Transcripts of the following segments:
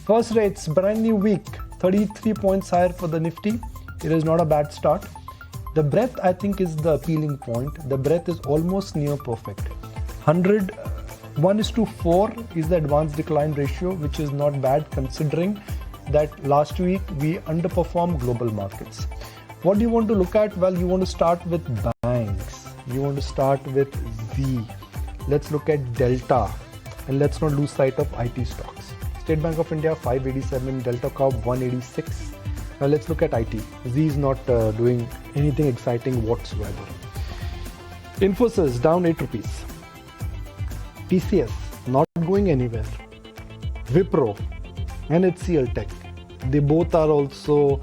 First day, it's brand new week, 33 points higher for the Nifty. It is not a bad start. The breadth, I think, is the appealing point. The breadth is almost near perfect. 1:4 is the advanced decline ratio, which is not bad considering that last week we underperformed global markets. What do you want to look at? Well, you want to start with banks. You want to start with Z. Let's look at Delta, and let's not lose sight of IT stocks. State Bank of India 587, Delta Corp 186. Now let's look at IT. Z is not doing anything exciting whatsoever. Infosys down 8 rupees. TCS not going anywhere. Wipro and HCL Tech, they both are also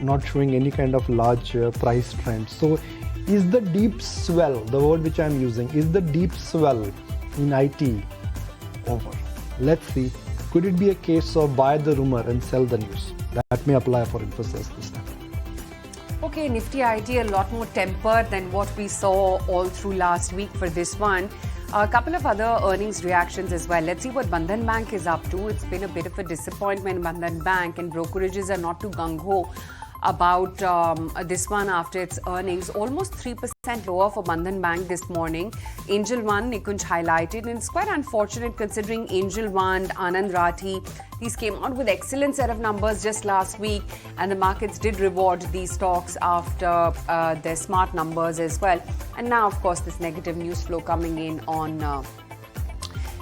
not showing any kind of large price trend. So is the deep swell, the word which I am using, is the deep swell in IT over? Let's see. Could it be a case of buy the rumor and sell the news? That may apply for Infosys this time. Okay, Nifty IT a lot more tempered than what we saw all through last week for this one. A couple of other earnings reactions as well. Let's see what Bandhan Bank is up to. It's been a bit of a disappointment, Bandhan Bank, and brokerages are not too gung-ho about this one after its earnings. Almost 3% lower for Bandhan Bank this morning. Angel One, Nikunj highlighted, and it's quite unfortunate considering Angel One, Anand Rathi, these came out with excellent set of numbers just last week, and the markets did reward these stocks after their smart numbers as well. And now, of course, this negative news flow coming in on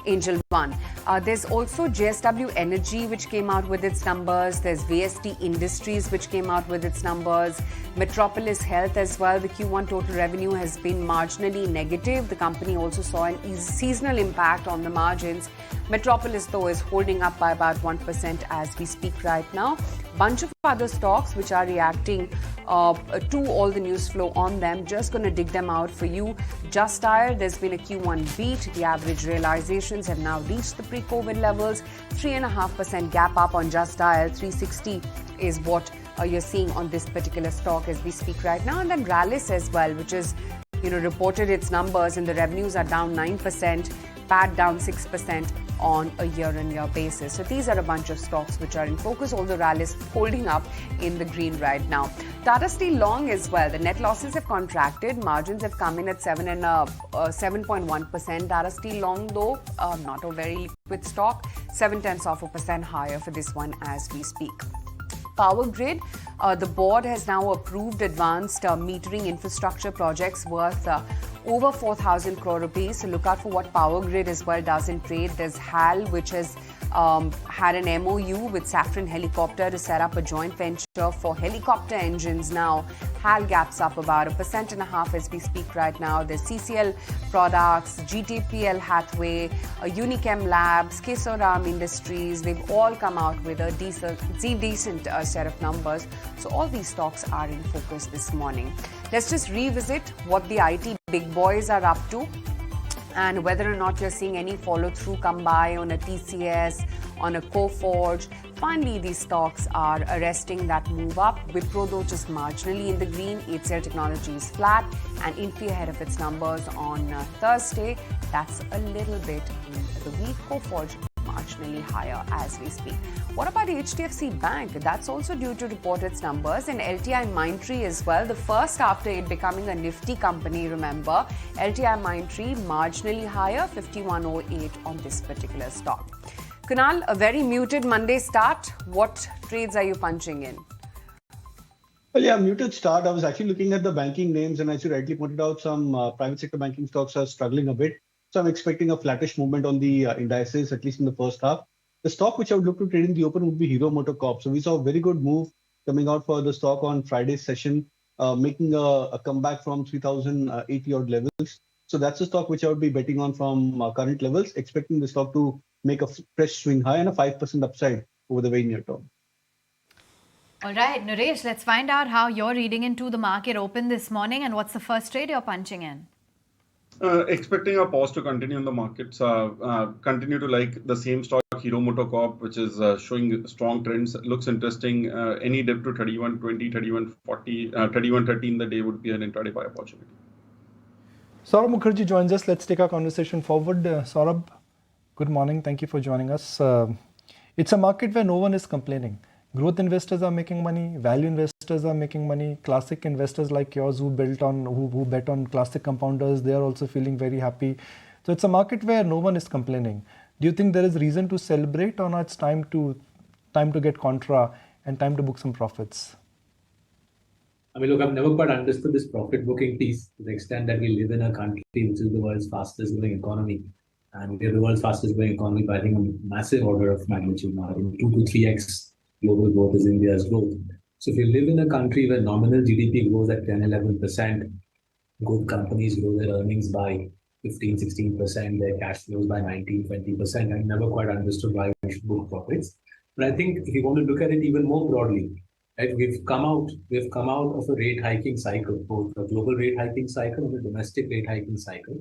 Angel One. There's also JSW Energy, which came out with its numbers. There's VST Industries, which came out with its numbers. Metropolis Health as well. The Q1 total revenue has been marginally negative. The company also saw an seasonal impact on the margins. Metropolis, though, is holding up by about 1% as we speak right now. Bunch of other stocks which are reacting to all the news flow on them. Just going to dig them out for you. Just Tire, there's been a Q1 beat. The average realizations have now reached the pre-COVID levels. 3.5% gap up on Just Tire. 360 is what you're seeing on this particular stock as we speak right now. And then Rallis as well, which is, reported its numbers, and the revenues are down 9%, PAT down 6% on a year-on-year basis. So these are a bunch of stocks which are in focus, although Rallis holding up in the green right now. Tata Steel Long as well. The net losses have contracted. Margins have come in at 7.1%. Tata Steel Long, though, not a very liquid stock, 0.7% higher for this one as we speak. PowerGrid, the board has now approved advanced metering infrastructure projects worth over 4,000 crore rupees. So look out for what PowerGrid as well does in trade. There's HAL, which has had an MOU with Safran Helicopter to set up a joint venture for helicopter engines now. HAL gaps up about 1.5% as we speak right now. There's CCL Products, GTPL Hathway, Unichem Labs, Kesoram Industries. They've all come out with a decent set of numbers. So all these stocks are in focus this morning. Let's just revisit what the IT big boys are up to, and whether or not you're seeing any follow-through come by on a TCS, on a Coforge. Finally, these stocks are arresting that move up. Wipro, though, just marginally in the green. HCL Technologies flat, and Infy ahead of its numbers on Thursday. That's a little bit in the week. Coforge marginally higher as we speak. What about the HDFC Bank? That's also due to report its numbers, and LTI Mindtree as well. The first after it becoming a Nifty company, remember. LTI Mindtree marginally higher, 5108 on this particular stock. Kunal, a very muted Monday start. What trades are you punching in? Well, yeah, muted start. I was actually looking at the banking names, and as you rightly pointed out, some private sector banking stocks are struggling a bit. So I'm expecting a flattish movement on the indices, at least in the first half. The stock which I would look to trade in the open would be Hero MotoCorp. So we saw a very good move coming out for the stock on Friday's session, making a comeback from 3,080 odd levels. So that's a stock which I would be betting on from current levels, expecting the stock to make a fresh swing high and a 5% upside over the very near term. All right, Naresh, let's find out how you're reading into the market open this morning, and what's the first trade you're punching in? Expecting a pause to continue in the markets. Continue to like the same stock, Hero MotoCorp, which is showing strong trends. Looks interesting. Any dip to 31.20, 31.40, 31.30 in the day would be an intraday buy opportunity. Saurabh Mukherjee joins us. Let's take our conversation forward. Saurabh, good morning. Thank you for joining us. It's a market where no one is complaining. Growth investors are making money, value investors are making money, classic investors like yours who bet on classic compounders, they are also feeling very happy. So it's a market where no one is complaining. Do you think there is reason to celebrate, or now it's time to get contra and time to book some profits? I mean, look, I've never quite understood this profit booking piece to the extent that we live in a country which is the world's fastest growing economy. And we're the world's fastest growing economy by, I think, a massive order of magnitude now. I think 2 to 3x global growth is India's growth. So if you live in a country where nominal GDP grows at 10, 11%, good companies grow their earnings by 15, 16%, their cash flows by 19, 20%. I never quite understood why we should book profits. But I think if you want to look at it even more broadly, right, we've come out of a rate hiking cycle, both a global rate hiking cycle and a domestic rate hiking cycle.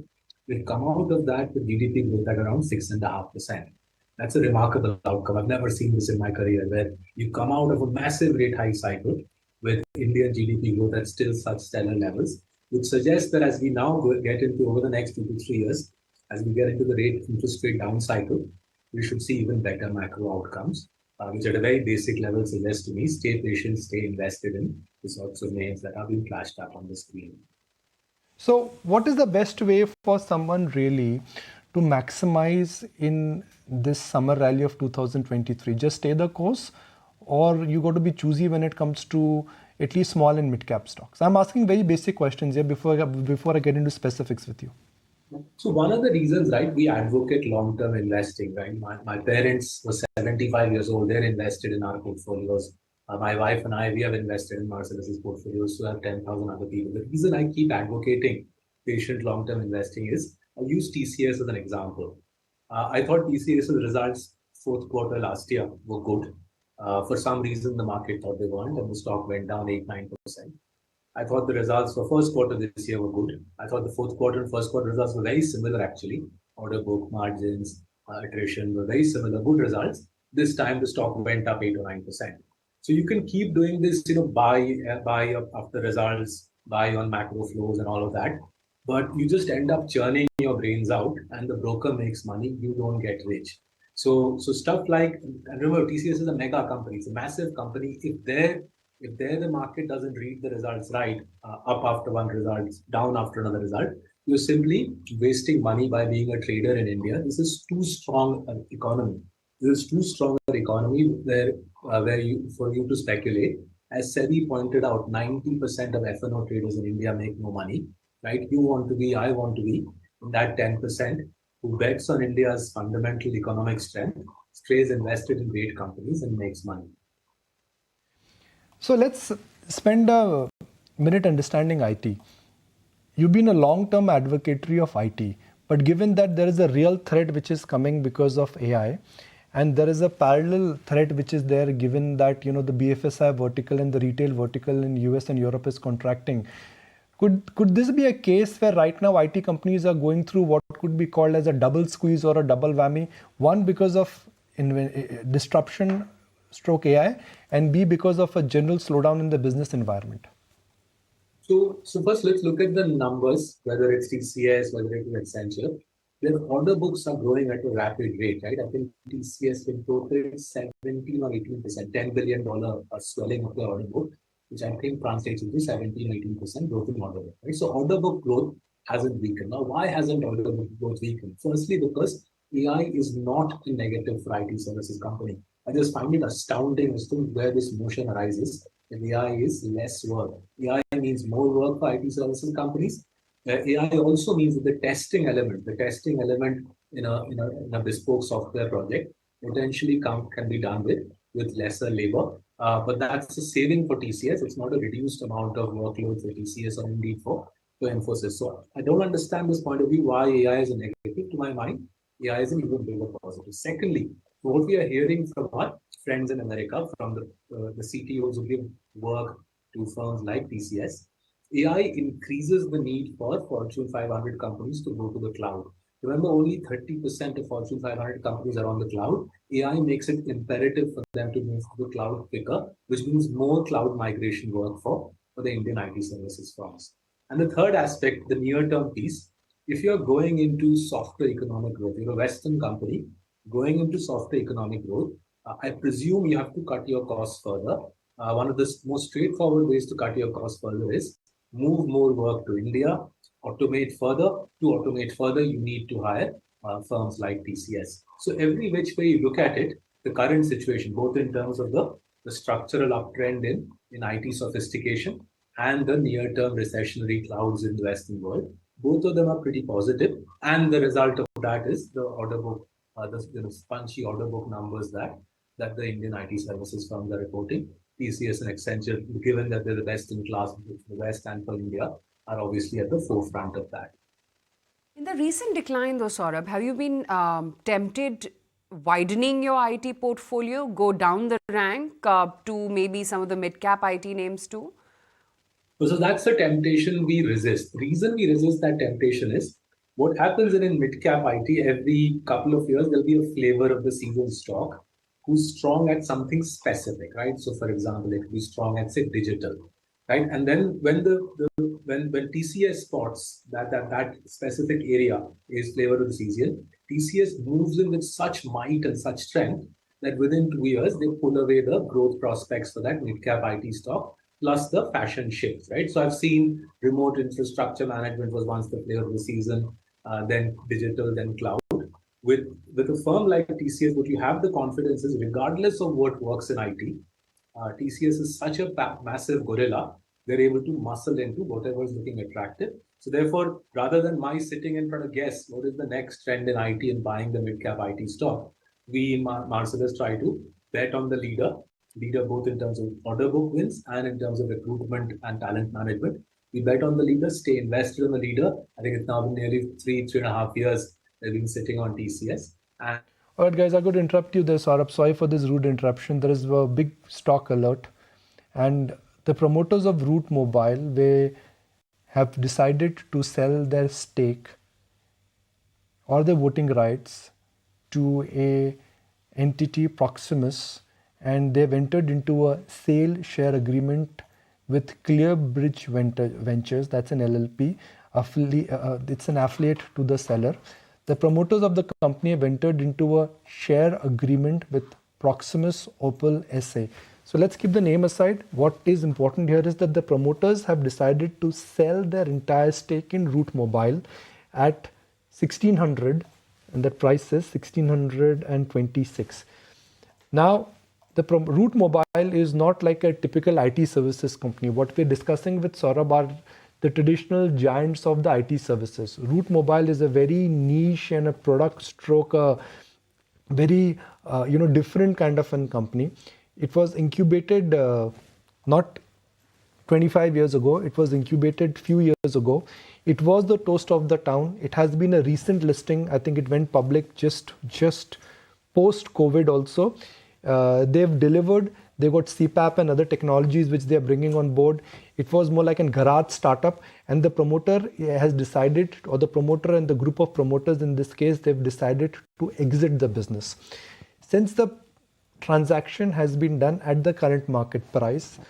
We've come out of that with GDP growth at around 6.5%. That's a remarkable outcome. I've never seen this in my career, where you come out of a massive rate hike cycle with Indian GDP growth at still such stellar levels, which suggests that as we now get into over the next 2 to 3 years, as we get into the interest rate down cycle, we should see even better macro outcomes, which at a very basic level suggests to me, stay patient, stay invested in the sorts of names that are being flashed up on the screen. So what is the best way for someone really to maximize in this summer rally of 2023? Just stay the course, or you got to be choosy when it comes to at least small and mid cap stocks? I'm asking very basic questions here before I get into specifics with you. So one of the reasons, right, we advocate long-term investing, right? My parents were 75 years old. They're invested in our portfolios. My wife and I, we have invested in Mercedes's portfolios, so have 10,000 other people. The reason I keep advocating patient long-term investing is, I'll use TCS as an example. I thought TCS's results fourth quarter last year were good. For some reason, the market thought they weren't, and the stock went down 8-9%. I thought the results for first quarter this year were good. I thought the fourth quarter and first quarter results were very similar, actually. Order book, margins, attrition were very similar, good results. This time, the stock went up 8 or 9%. So you can keep doing this, buy after results, buy on macro flows and all of that. But you just end up churning your brains out, and the broker makes money. You don't get rich. So stuff like, and remember, TCS is a mega company. It's a massive company. If the market doesn't read the results right, up after one result, down after another result, you're simply wasting money by being a trader in India. This is too strong an economy. This is too strong an economy for you to speculate. As SEBI pointed out, 90% of F&O traders in India make no money. Right? I want to be in that 10% who bets on India's fundamental economic strength, stays invested in great companies, and makes money. So let's spend a minute understanding IT. You've been a long-term advocatory of IT, but given that there is a real threat which is coming because of AI, and there is a parallel threat which is there given that the BFSI vertical and the retail vertical in US and Europe is contracting. Could this be a case where right now IT companies are going through what could be called as a double squeeze or a double whammy? One, because of disruption stroke AI, and B, because of a general slowdown in the business environment? So first, let's look at the numbers, whether it's TCS, whether it is Accenture. Their order books are growing at a rapid rate, right? I think TCS in total is 17 or 18%, $10 billion swelling of the order book, which I think translates into 17-18% growth in order book, right? So order book growth hasn't weakened. Now, why hasn't order book growth weakened? Firstly, because AI is not a negative for IT services company. I just find it astounding as to where this notion arises. That AI is less work. AI means more work for IT services companies. AI also means that the testing element in a bespoke software project potentially can be done with lesser labor. But that's a saving for TCS. It's not a reduced amount of workload for TCS or indeed for Infosys. So I don't understand this point of view, why AI is a negative. To my mind, AI is an even bigger positive. Secondly, what we are hearing from our friends in America, from the CTOs who give work to firms like TCS, AI increases the need for Fortune 500 companies to go to the cloud. Remember, only 30% of Fortune 500 companies are on the cloud. AI makes it imperative for them to move to the cloud quicker, which means more cloud migration work for the Indian IT services firms. And the third aspect, the near-term piece, if you're going into software economic growth, you're a Western company going into software economic growth, I presume you have to cut your costs further. One of the most straightforward ways to cut your costs further is move more work to India, automate further. To automate further, you need to hire firms like TCS. So every which way you look at it, the current situation, both in terms of the structural uptrend in IT sophistication and the near-term recessionary clouds in the Western world, both of them are pretty positive. And the result of that is the order book, the punchy order book numbers that the Indian IT services firms are reporting. TCS and Accenture, given that they're the best in class for the West and for India, are obviously at the forefront of that. In the recent decline, though, Saurabh, have you been tempted widening your IT portfolio, go down the rank to maybe some of the mid-cap IT names too? So that's a temptation we resist. The reason we resist that temptation is what happens in mid-cap IT, every couple of years, there'll be a flavor of the seasoned stock who's strong at something specific, right? So for example, it could be strong at, say, digital, right? And then when when TCS spots that specific area is flavor of the season, TCS moves in with such might and such strength that within 2 years, they pull away the growth prospects for that mid-cap IT stock, plus the fashion shifts, right? So I've seen remote infrastructure management was once the flavor of the season, then digital, then cloud. With a firm like TCS, what you have the confidence is, regardless of what works in IT, TCS is such a massive gorilla, they're able to muscle into whatever is looking attractive. So therefore, rather than my sitting and trying to guess what is the next trend in IT and buying the mid-cap IT stock, we in Marcellus try to bet on the leader both in terms of order book wins and in terms of recruitment and talent management. We bet on the leader, stay invested in the leader. I think it's now been nearly 3.5 years they've been sitting on TCS. And all right, guys, I could interrupt you there, Saurabh. Sorry for this rude interruption. There is a big stock alert. And the promoters of Route Mobile, they have decided to sell their stake or their voting rights to a entity, Proximus, and they've entered into a sale share agreement with ClearBridge Ventures, that's an LLP, it's an affiliate to the seller. The promoters of the company have entered into a share agreement with Proximus Opal SA. So let's keep the name aside. What is important here is that the promoters have decided to sell their entire stake in Route Mobile at 1600, and that price is 1626. Now, the Route Mobile is not like a typical IT services company. What we're discussing with Saurabh are the traditional giants of the IT services. Route Mobile is a very niche and a product stroke, a very different kind of a company. It was incubated not 25 years ago. It was incubated few years ago. It was the toast of the town. It has been a recent listing. I think it went public just post-COVID also. They've delivered. They got CPAP and other technologies which they are bringing on board. It was more like a garage startup, and the promoter has decided, or the promoter and the group of promoters in this case, they've decided to exit the business. Since the transaction has been done at the current market price,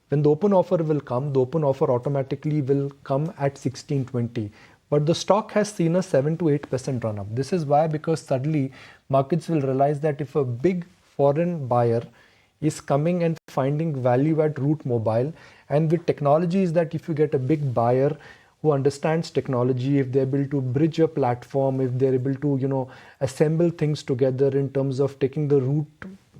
when the open offer will come, the open offer automatically will come at 1620. But the stock has seen a 7 to 8% run up. This is why, because suddenly markets will realize that if a big foreign buyer is coming and finding value at Route Mobile, and with technologies that if you get a big buyer who understands technology, if they're able to bridge a platform, if they're able to assemble things together in terms of taking the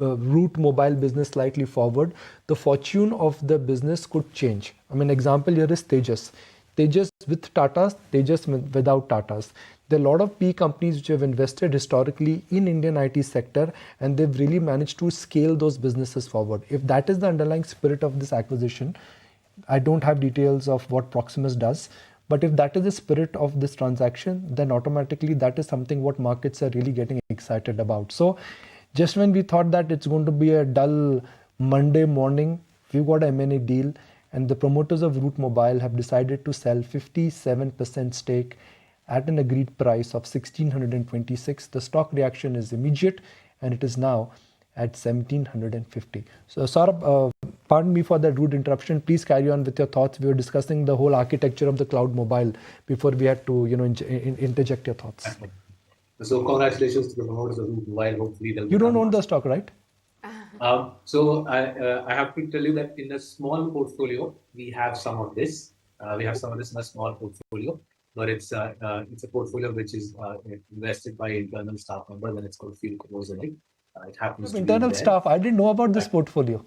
Route Mobile business slightly forward, the fortune of the business could change. I mean, example here is Tejas. Tejas with Tatas, Tejas without Tatas. There are a lot of PE companies which have invested historically in Indian IT sector, and they've really managed to scale those businesses forward. If that is the underlying spirit of this acquisition, I don't have details of what Proximus does, but if that is the spirit of this transaction, then automatically that is something what markets are really getting excited about. So just when we thought that it's going to be a dull Monday morning, we got an M&A deal, and the promoters of Route Mobile have decided to sell 57% stake at an agreed price of 1626. The stock reaction is immediate, and it is now at 1750. So Saurabh, pardon me for that rude interruption. Please carry on with your thoughts. We were discussing the whole architecture of the cloud mobile before we had to interject your thoughts. so congratulations to the promoters of Route Mobile. Hopefully they'll You don't own the stock, right? So I have to tell you that in a small portfolio, we have some of this. We have some of this in a small portfolio, but it's a portfolio which is invested by internal staff members, and it's got a few crores in it. It happens to be in Internal there. staff. I didn't know about this portfolio.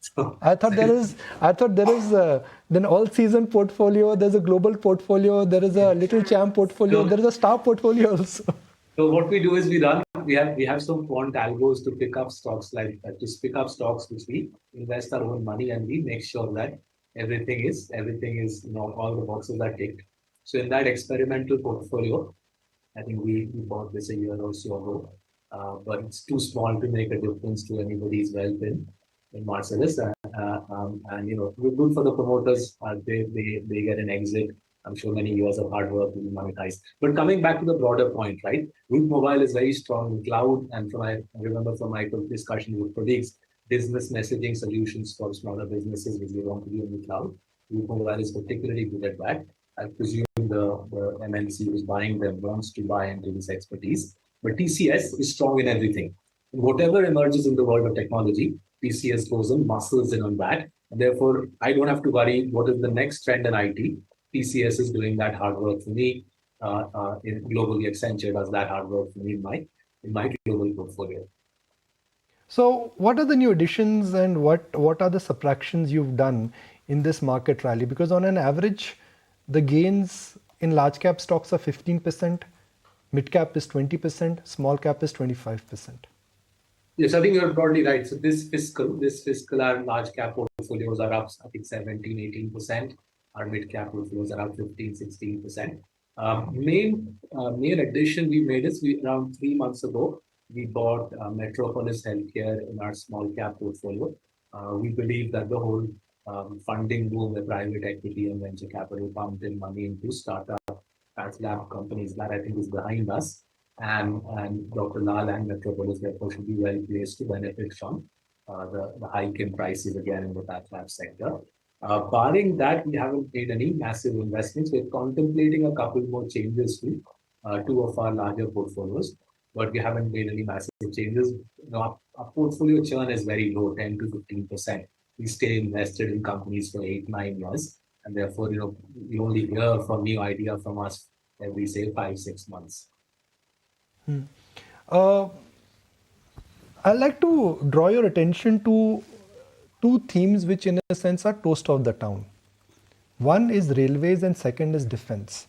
So, I thought there is. I thought there is an all-season portfolio. There's a global portfolio. There is a little champ portfolio. There is a star portfolio also. So what we do is we have some quant algos to pick up stocks just pick up stocks which we invest our own money, and we make sure that everything is all the boxes are ticked. So in that experimental portfolio, I think we bought this a year or so ago, but it's too small to make a difference to anybody's wealth in Marcellus. And we're good for the promoters. They get an exit. I'm sure many years of hard work will be monetized. But coming back to the broader point, right? Root Mobile is very strong in cloud, and I remember from my discussion with colleagues, business messaging solutions for smaller businesses which they want to do in the cloud. Root Mobile is particularly good at that. I presume the MNC who's buying them wants to buy into this expertise. But TCS is strong in everything. Whatever emerges in the world of technology, TCS goes and muscles in on that. And therefore, I don't have to worry what is the next trend in IT. TCS is doing that hard work for me. Globally, Accenture does that hard work for me in my global portfolio. So, what are the new additions and what are the subtractions you've done in this market rally? Because on an average, the gains in large cap stocks are 15%, mid cap is 20%, small cap is 25%. Yes, I think you're broadly right. So this fiscal, our large cap portfolios are up, I think 17, 18%. Our mid cap portfolios are up 15, 16%. Main addition we made is around 3 months ago, we bought Metropolis Healthcare in our small cap portfolio. We believe that the whole funding boom, the private equity and venture capital pumped in money into startup lab companies, that I think is behind us. And Dr. Lal and Metropolis therefore should be well placed to benefit from the hike in prices again in the path lab sector. Barring that, we haven't made any massive investments. We're contemplating a couple more changes to 2 of our larger portfolios, but we haven't made any massive changes. Our portfolio churn is very low, 10 to 15%. We stay invested in companies for 8-9 years, and therefore, you only hear from new idea from us every, say, 5-6 months. I'd like to draw your attention to 2 themes which in a sense are toast of the town. One is railways and second is defense.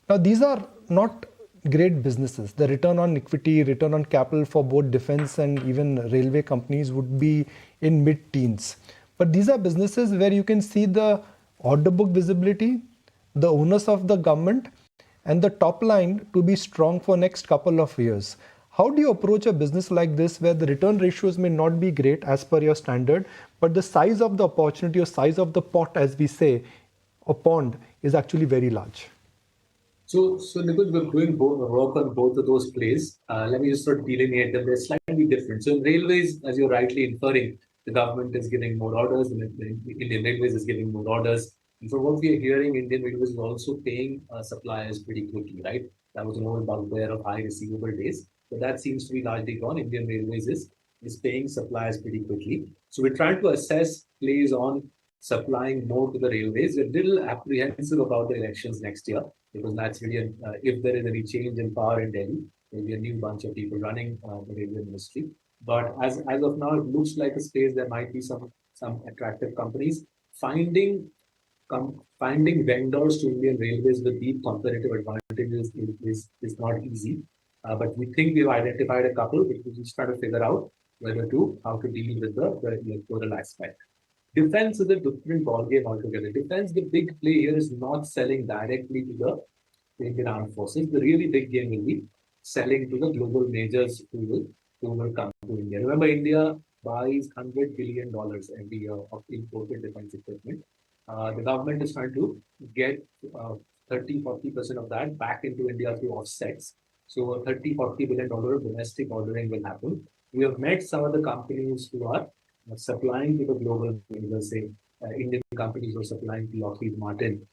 Now these are not great businesses. The return on equity, return on capital for both defense and even railway companies would be in mid-teens. But these are businesses where you can see the order book visibility, the onus of the government, and the top line to be strong for next couple of years. How do you approach a business like this where the return ratios may not be great as per your standard, but the size of the opportunity or size of the pot, as we say, or pond, is actually very large? So Nikunj, we're doing work on both of those plays. Let me just sort of delineate them. They're slightly different. So in railways, as you're rightly inferring, the government is giving more orders, the Indian Railways is giving more orders. And from what we are hearing, Indian Railways is also paying suppliers pretty quickly, right? That was an old bugbear of high receivable days, but that seems to be largely gone. Indian Railways is paying suppliers pretty quickly. So we're trying to assess plays on supplying more to the railways. We're a little apprehensive about the elections next year, because naturally, if there is any change in power in Delhi, there'll be a new bunch of people running the railway ministry. But as of now, it looks like a space there might be some attractive companies. Finding vendors to Indian Railways with deep competitive advantages is not easy. But we think we've identified a couple, which we're just trying to figure out how to deal with the electoral aspect. Defense is a different ballgame altogether. Defense, the big play here is not selling directly to the Indian Armed Forces. The really big game will be selling to the global majors who will come to India. Remember, India buys $100 billion every year of imported defense equipment. The government is trying to get 30-40% of that back into India through offsets. So $30-40 billion of domestic ordering will happen. We have met some of the companies who are supplying to the global majors, say Indian companies who are supplying to Lockheed Martin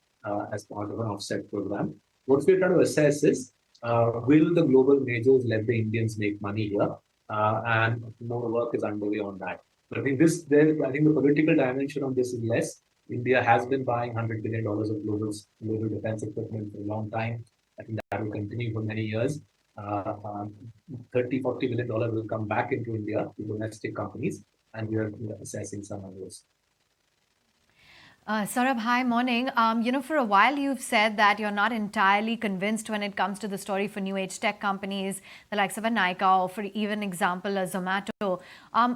as part of an offset program. What we're trying to assess is, will the global majors let the Indians make money here? and more work is underway on that. But I think I think the political dimension on this is less. India has been buying $100 billion of global defense equipment for a long time. I think that will continue for many years. 30, $40 billion will come back into India to domestic companies, and we are assessing some of those. Saurabh, hi, morning. For a while you've said that you're not entirely convinced when it comes to the story for new age tech companies, the likes of a Nykaa, or for even example, a Zomato.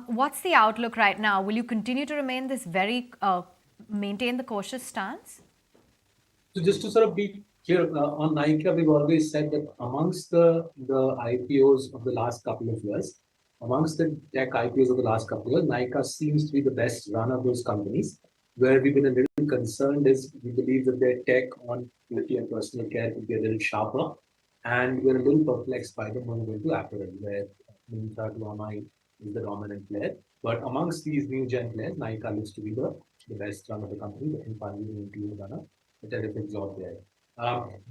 What's the outlook right now? Will you continue to remain this maintain the cautious stance? So just to sort of be clear, on Nykaa, we've always said that amongst the IPOs of the last couple of years, amongst the tech IPOs of the last couple of years, Nykaa seems to be the best run of those companies. Where we've been a little concerned is we believe that their tech on beauty and personal care could be a little sharper. And we're a little perplexed by the move into apparel, where Myntra to online is the dominant player. But amongst these new gen players, Nykaa looks to be the best run of the company. I think finally we've done a terrific job there.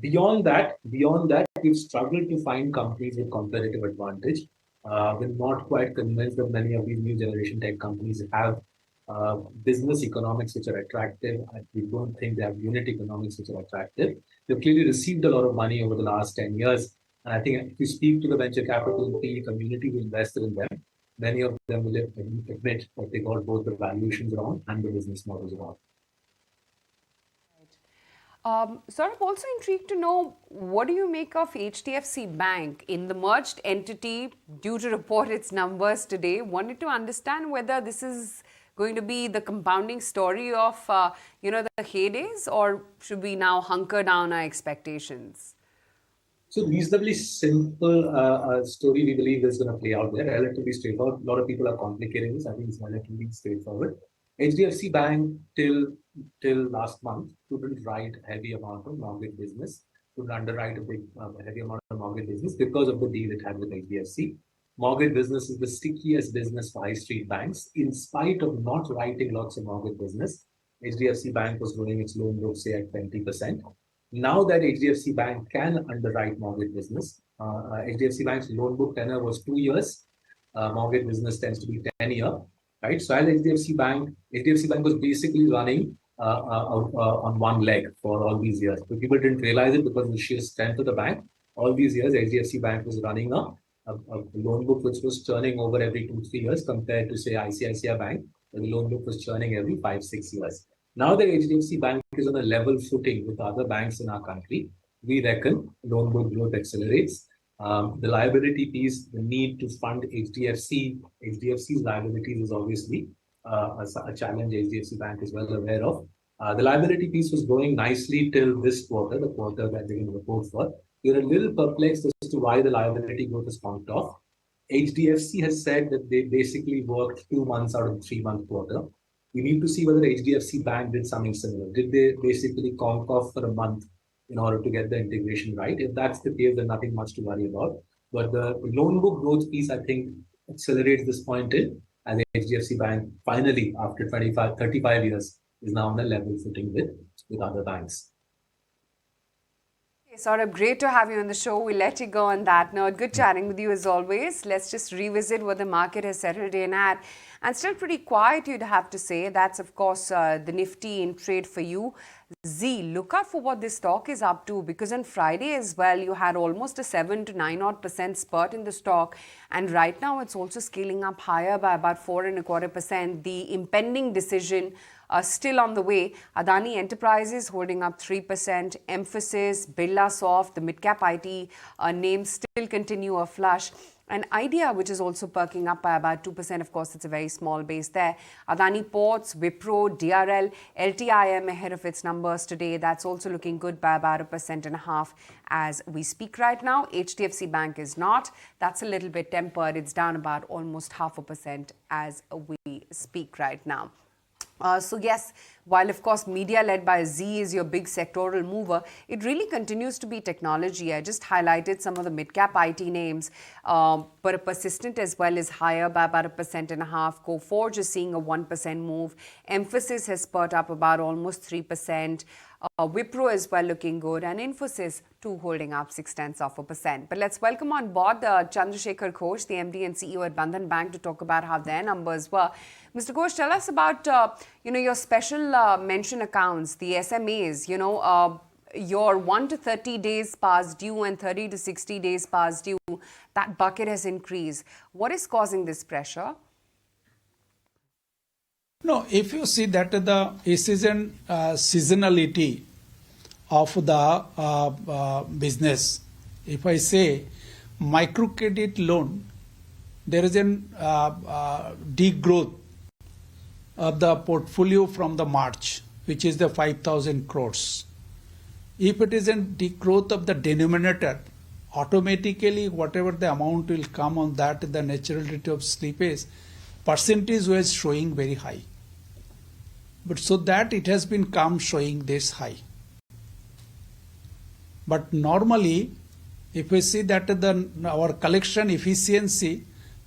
Beyond that, we've struggled to find companies with competitive advantage. We're not quite convinced that many of these new generation tech companies have business economics which are attractive. We don't think they have unit economics which are attractive. They've clearly received a lot of money over the last 10 years. And I think if you speak to the venture capital PE community who invested in them, many of them will admit that they got both the valuations wrong and the business models wrong. Sort of also intrigued to know, what do you make of HDFC Bank in the merged entity due to report its numbers today? Wanted to understand whether this is going to be the compounding story of, the heydays, or should we now hunker down our expectations? So reasonably simple story we believe is going to play out there, relatively straightforward. A lot of people are complicating this. I think it's relatively straightforward. HDFC Bank till last month couldn't write a heavy amount of mortgage business, couldn't underwrite a heavy amount of mortgage business because of the deal it had with HDFC. Mortgage business is the stickiest business for high street banks. In spite of not writing lots of mortgage business, HDFC Bank was growing its loan book, say, at 20%. Now that HDFC Bank can underwrite mortgage business, HDFC Bank's loan book tenure was 2 years. Mortgage business tends to be 10 years, right? So as HDFC Bank was basically running on one leg for all these years. But people didn't realize it because of the sheer strength of the bank. All these years, HDFC Bank was running a loan book which was churning over every 2-3 years compared to, say, ICICI Bank, where the loan book was churning every 5-6 years. Now that HDFC Bank is on a level footing with other banks in our country, we reckon loan book growth accelerates. The liability piece, the need to fund HDFC's liabilities is obviously a challenge HDFC Bank is well aware of. The liability piece was growing nicely till this quarter, the quarter that they're going to report for. We're a little perplexed as to why the liability growth is conked off. HDFC has said that they basically worked 2 months out of the 3-month quarter. We need to see whether HDFC Bank did something similar. Did they basically conk off for a month in order to get the integration right? If that's the case, then nothing much to worry about. But the loan book growth piece, I think, accelerates this point in, and HDFC Bank finally, after 35 years, is now on a level footing with other banks. Saurabh, great to have you on the show. We'll let you go on that note. Good chatting with you as always. Let's just revisit what the market has settled in at. And still pretty quiet, you'd have to say. That's, of course, the Nifty in trade for you. Z, look out for what this stock is up to, because on Friday as well, you had almost a 7 to 9% spurt in the stock. And right now, it's also scaling up higher by about 4.25%. The impending decision still on the way. Adani Enterprises holding up 3%. Emphasis, Birla Soft, the mid-cap IT names still continue a flush. And Idea, which is also perking up by about 2%. Of course, it's a very small base there. Adani Ports, Wipro, DRL, LTIM ahead of its numbers today. That's also looking good by about 1.5% as we speak right now. HDFC Bank is not. That's a little bit tempered. It's down about almost 0.5% as we speak right now. So yes, while of course media led by Z is your big sectoral mover, it really continues to be technology. I just highlighted some of the mid-cap IT names, but a Persistent as well is higher by about 1.5%. Coforge is seeing a 1% move. Emphasis has spurt up about almost 3%. Wipro as well looking good, and Infosys too holding up 0.6%. But let's welcome on board Chandrasekhar Ghosh, the MD and CEO at Bandhan Bank, to talk about how their numbers were. Mr. Ghosh, tell us about your special mention accounts, the SMAs. Your 1 to 30 days past due and 30 to 60 days past due, that bucket has increased. What is causing this pressure? No, if you see that this is an seasonality of the business. If I say microcredit loan, there is an degrowth of the portfolio from the March, which is the 5,000 crores. If it is a degrowth of the denominator, automatically whatever the amount will come on that, the natural rate of slippage percentage was showing very high. But so that it has been come showing this high. But normally, if we see that our collection efficiency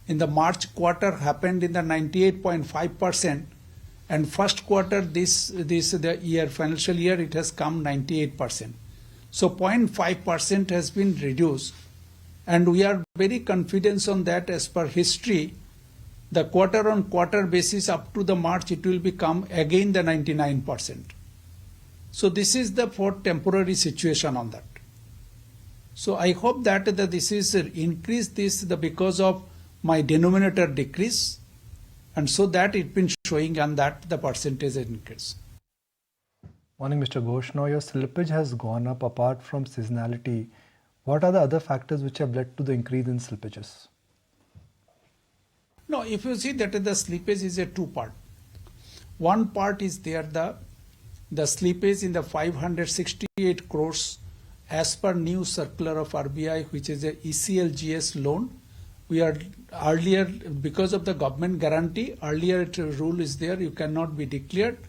in the March quarter happened in the 98.5%, and first quarter the year financial year it has come 98%. So 0.5% has been reduced, and we are very confident on that. As per history, the quarter on quarter basis up to the March, it will become again the 99%. So this is the for temporary situation on that. So I hope that this is increased because of my denominator decrease, and so that it been showing on that the percentage increase. Morning, Mr. Ghosh. Now your slippage has gone up apart from seasonality. What are the other factors which have led to the increase in slippages? No, if you see that the slippage is a two part. One part is there the slippage in the 568 crores as per new circular of RBI, which is a ECLGS loan. We are earlier, because of the government guarantee, earlier rule is there, you cannot be declared,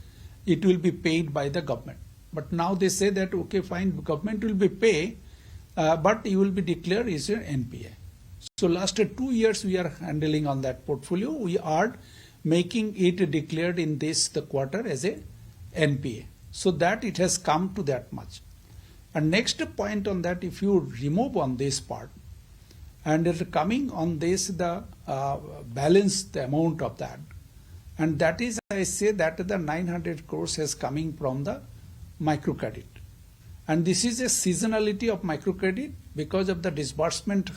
it will be paid by the government. But now they say that, okay, fine, government will be paid, but you will be declared as an NPA. So last 2 years we are handling on that portfolio. We are making it declared in the quarter as a NPA. So that it has come to that much. And next point on that, if you remove on this part, and it coming on this the balance the amount of that, and that is I say that the 900 crores is coming from the microcredit. And this is a seasonality of microcredit because of the disbursement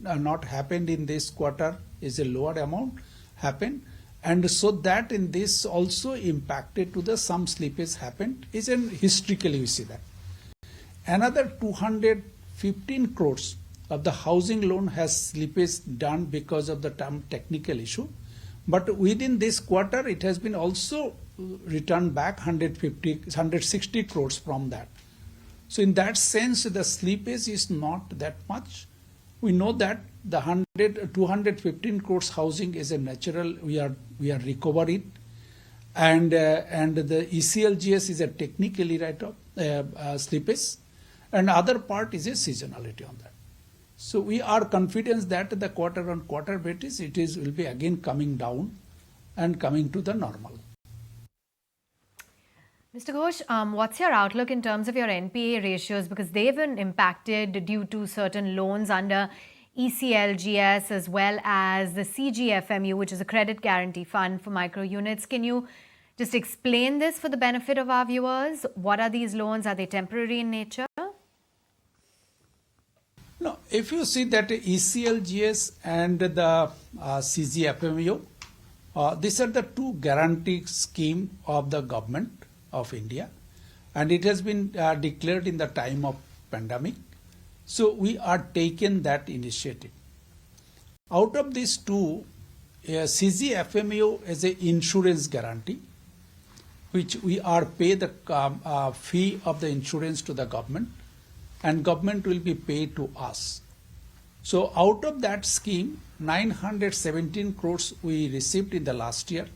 not happened in this quarter is a lower amount happened, and so that in this also impacted to the some slippage happened is an historically we see that. Another 215 crores of the housing loan has slippage done because of the technical issue, but within this quarter it has been also returned back 160 crores from that. So in that sense, the slippage is not that much. We know that the 215 crores housing is a natural, we are recovering, and the ECLGS is a technically write-off slippage, and other part is a seasonality on that. So we are confident that the quarter on quarter basis will be again coming down and coming to the normal. Mr. Ghosh, what's your outlook in terms of your NPA ratios? Because they've been impacted due to certain loans under ECLGS as well as the CGFMU, which is a credit guarantee fund for micro units. Can you just explain this for the benefit of our viewers? What are these loans? Are they temporary in nature? No, if you see that ECLGS and the CGFMU, these are the two guarantee scheme of the government of India, and it has been declared in the time of pandemic. So we are taking that initiative. Out of these two, CGFMU is an insurance guarantee, which we are pay the fee of the insurance to the government, and government will be paid to us. So out of that scheme, 917 crores we received in the last year,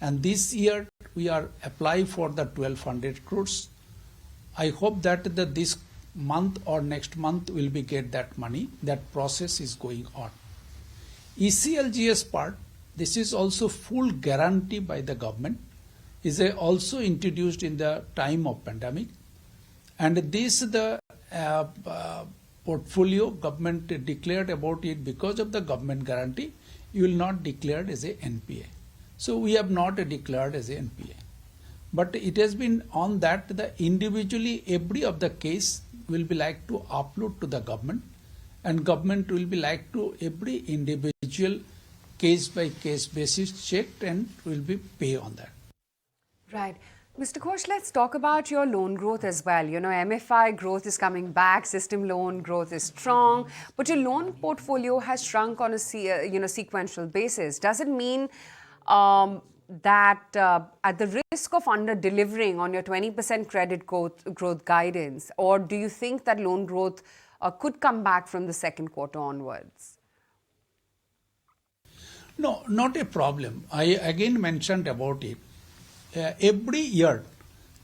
and this year we are apply for the 1200 crores. I hope that this month or next month will be get that money. That process is going on. ECLGS part, this is also full guarantee by the government, is also introduced in the time of pandemic, and this the portfolio government declared about it because of the government guarantee. You will not declared as a NPA. So we have not declared as a NPA. But it has been on that the individually every of the case will be like to upload to the government, and government will be like to every individual case by case basis checked and will be pay on that. Right. Mr. Ghosh, let's talk about your loan growth as well. You know, MFI growth is coming back, system loan growth is strong, but your loan portfolio has shrunk on a sequential basis. Does it mean that at the risk of under-delivering on your 20% credit growth guidance, or do you think that loan growth could come back from the second quarter onwards? No, not a problem. I again mentioned about it. Every year,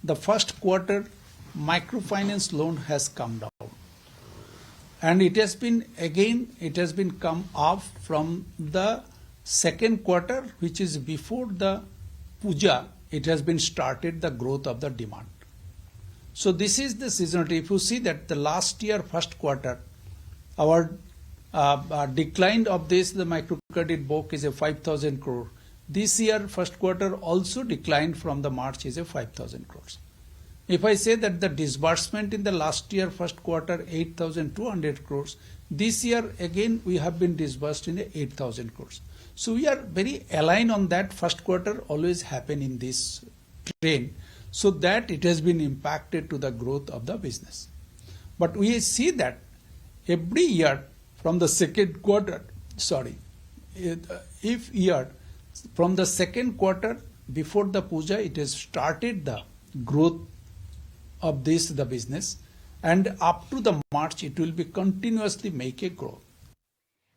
the first quarter microfinance loan has come down, and it has been come off from the second quarter, which is before the puja. It has been started the growth of the demand. So this is the seasonality. If you see that the last year first quarter, our decline of the microcredit book is a 5,000 crore. This year first quarter also declined from the March is a 5,000 crores. If I say that the disbursement in the last year first quarter 8,200 crores, this year again we have been disbursed in 8,000 crores. So we are very aligned on that. First quarter always happen in this trend, so that it has been impacted to the growth of the business. But we see that every year from the second quarter, from the second quarter before the puja, it has started the growth of the business, and up to the March it will be continuously make a growth.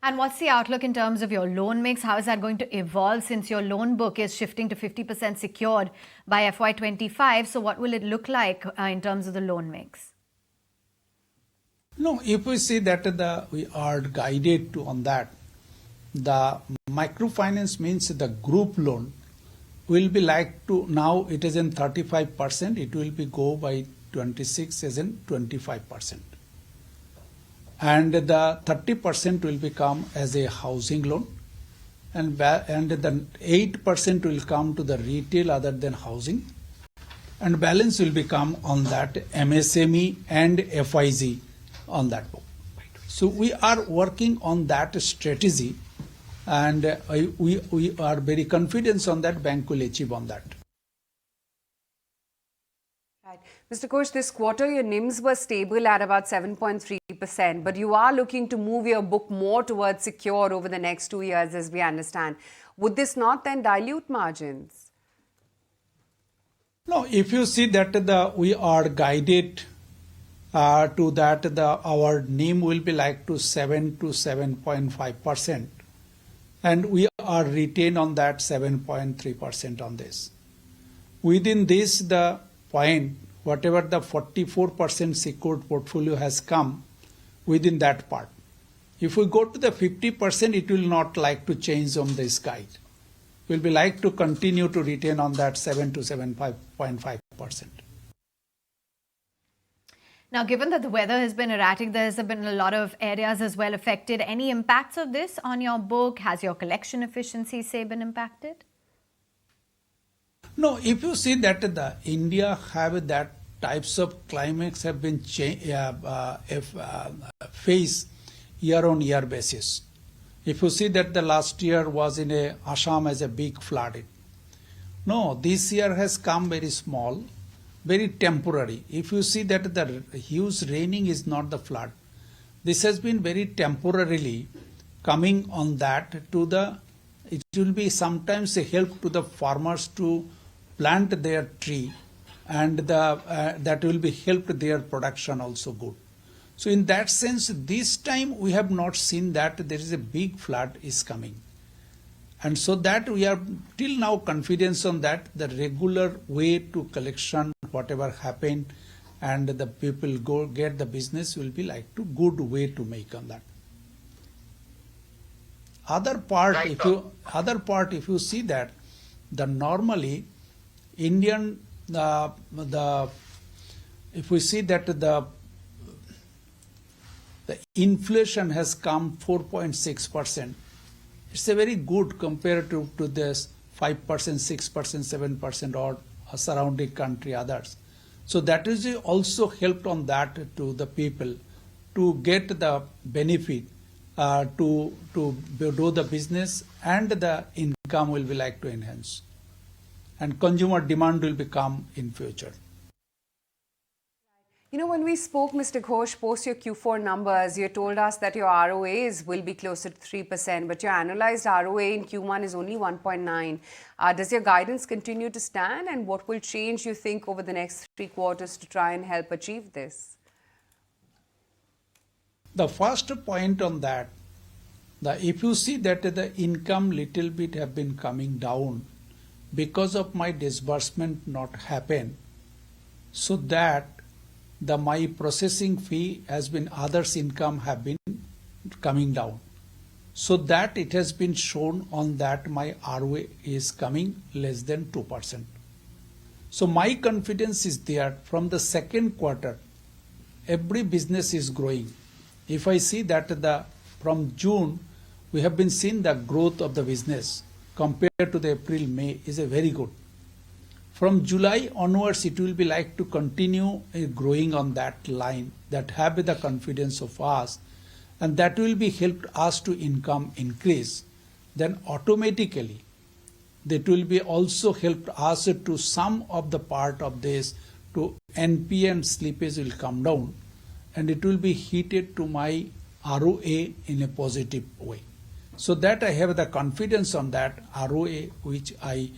And what's the outlook in terms of your loan mix? How is that going to evolve, since your loan book is shifting to 50% secured by FY25? So what will it look like in terms of the loan mix? No, if we see that we are guided to on that, the microfinance means the group loan will be like to, now it is in 35%, it will be go by 26 as in 25%. And the 30% will become as a housing loan, and the 8% will come to the retail other than housing, and balance will become on that MSME and FIG on that book. So we are working on that strategy, and we are very confident on that bank will achieve on that. Right. Mr. Ghosh, this quarter your NIMs were stable at about 7.3%, but you are looking to move your book more towards secure over the next 2 years, as we understand. Would this not then dilute margins? No, if you see that we are guided to that our NIM will be like to 7 to 7.5%, and we are retained on that 7.3% on this. Within this, the point, whatever the 44% secured portfolio has come within that part. If we go to the 50%, it will not like to change on this guide. Will be like to continue to retain on that 7 to 7.5%. Now, given that the weather has been erratic, there has been a lot of areas as well affected. Any impacts of this on your book? Has your collection efficiency, say, been impacted? No, if you see that the India have that types of climates have been faced year on year basis. If you see that the last year was in Assam as a big flooding. No, this year has come very small, very temporary. If you see that the huge raining is not the flood, this has been very temporarily coming on that to the, it will be sometimes a help to the farmers to plant their tree, and that will be helped their production also good. So in that sense, this time we have not seen that there is a big flood is coming. And so that we are till now confidence on that, the regular way to collection, whatever happened, and the people go get the business will be like to good way to make on that. Other part, if you see that, the normally Indian if we see that the inflation has come 4.6%, it's a very good compared to this 5%, 6%, 7% or surrounding country others. So that is also helped on that to the people to get the benefit to do the business, and the income will be like to enhance, and consumer demand will become in future. You know, when we spoke, Mr. Ghosh, post your Q4 numbers, you told us that your ROAs will be closer to 3%, but your annualized ROA in Q1 is only 1.9. Does your guidance continue to stand, and what will change, you think, over the next 3 quarters to try and help achieve this? The first point on that, if you see that the income little bit have been coming down because of my disbursement not happen, so that my processing fee has been, others income have been coming down. So that it has been shown on that my ROA is coming less than 2%. So my confidence is there from the second quarter, every business is growing. If I see that from June, we have been seeing the growth of the business compared to the April, May is a very good. From July onwards, it will be like to continue growing on that line, that have the confidence of us, and that will be helped us to income increase. Then automatically, that will be also helped us to some of the part of this to NPA and slippage will come down, and it will be heated to my ROA in a positive way. So that I have the confidence on that ROA which I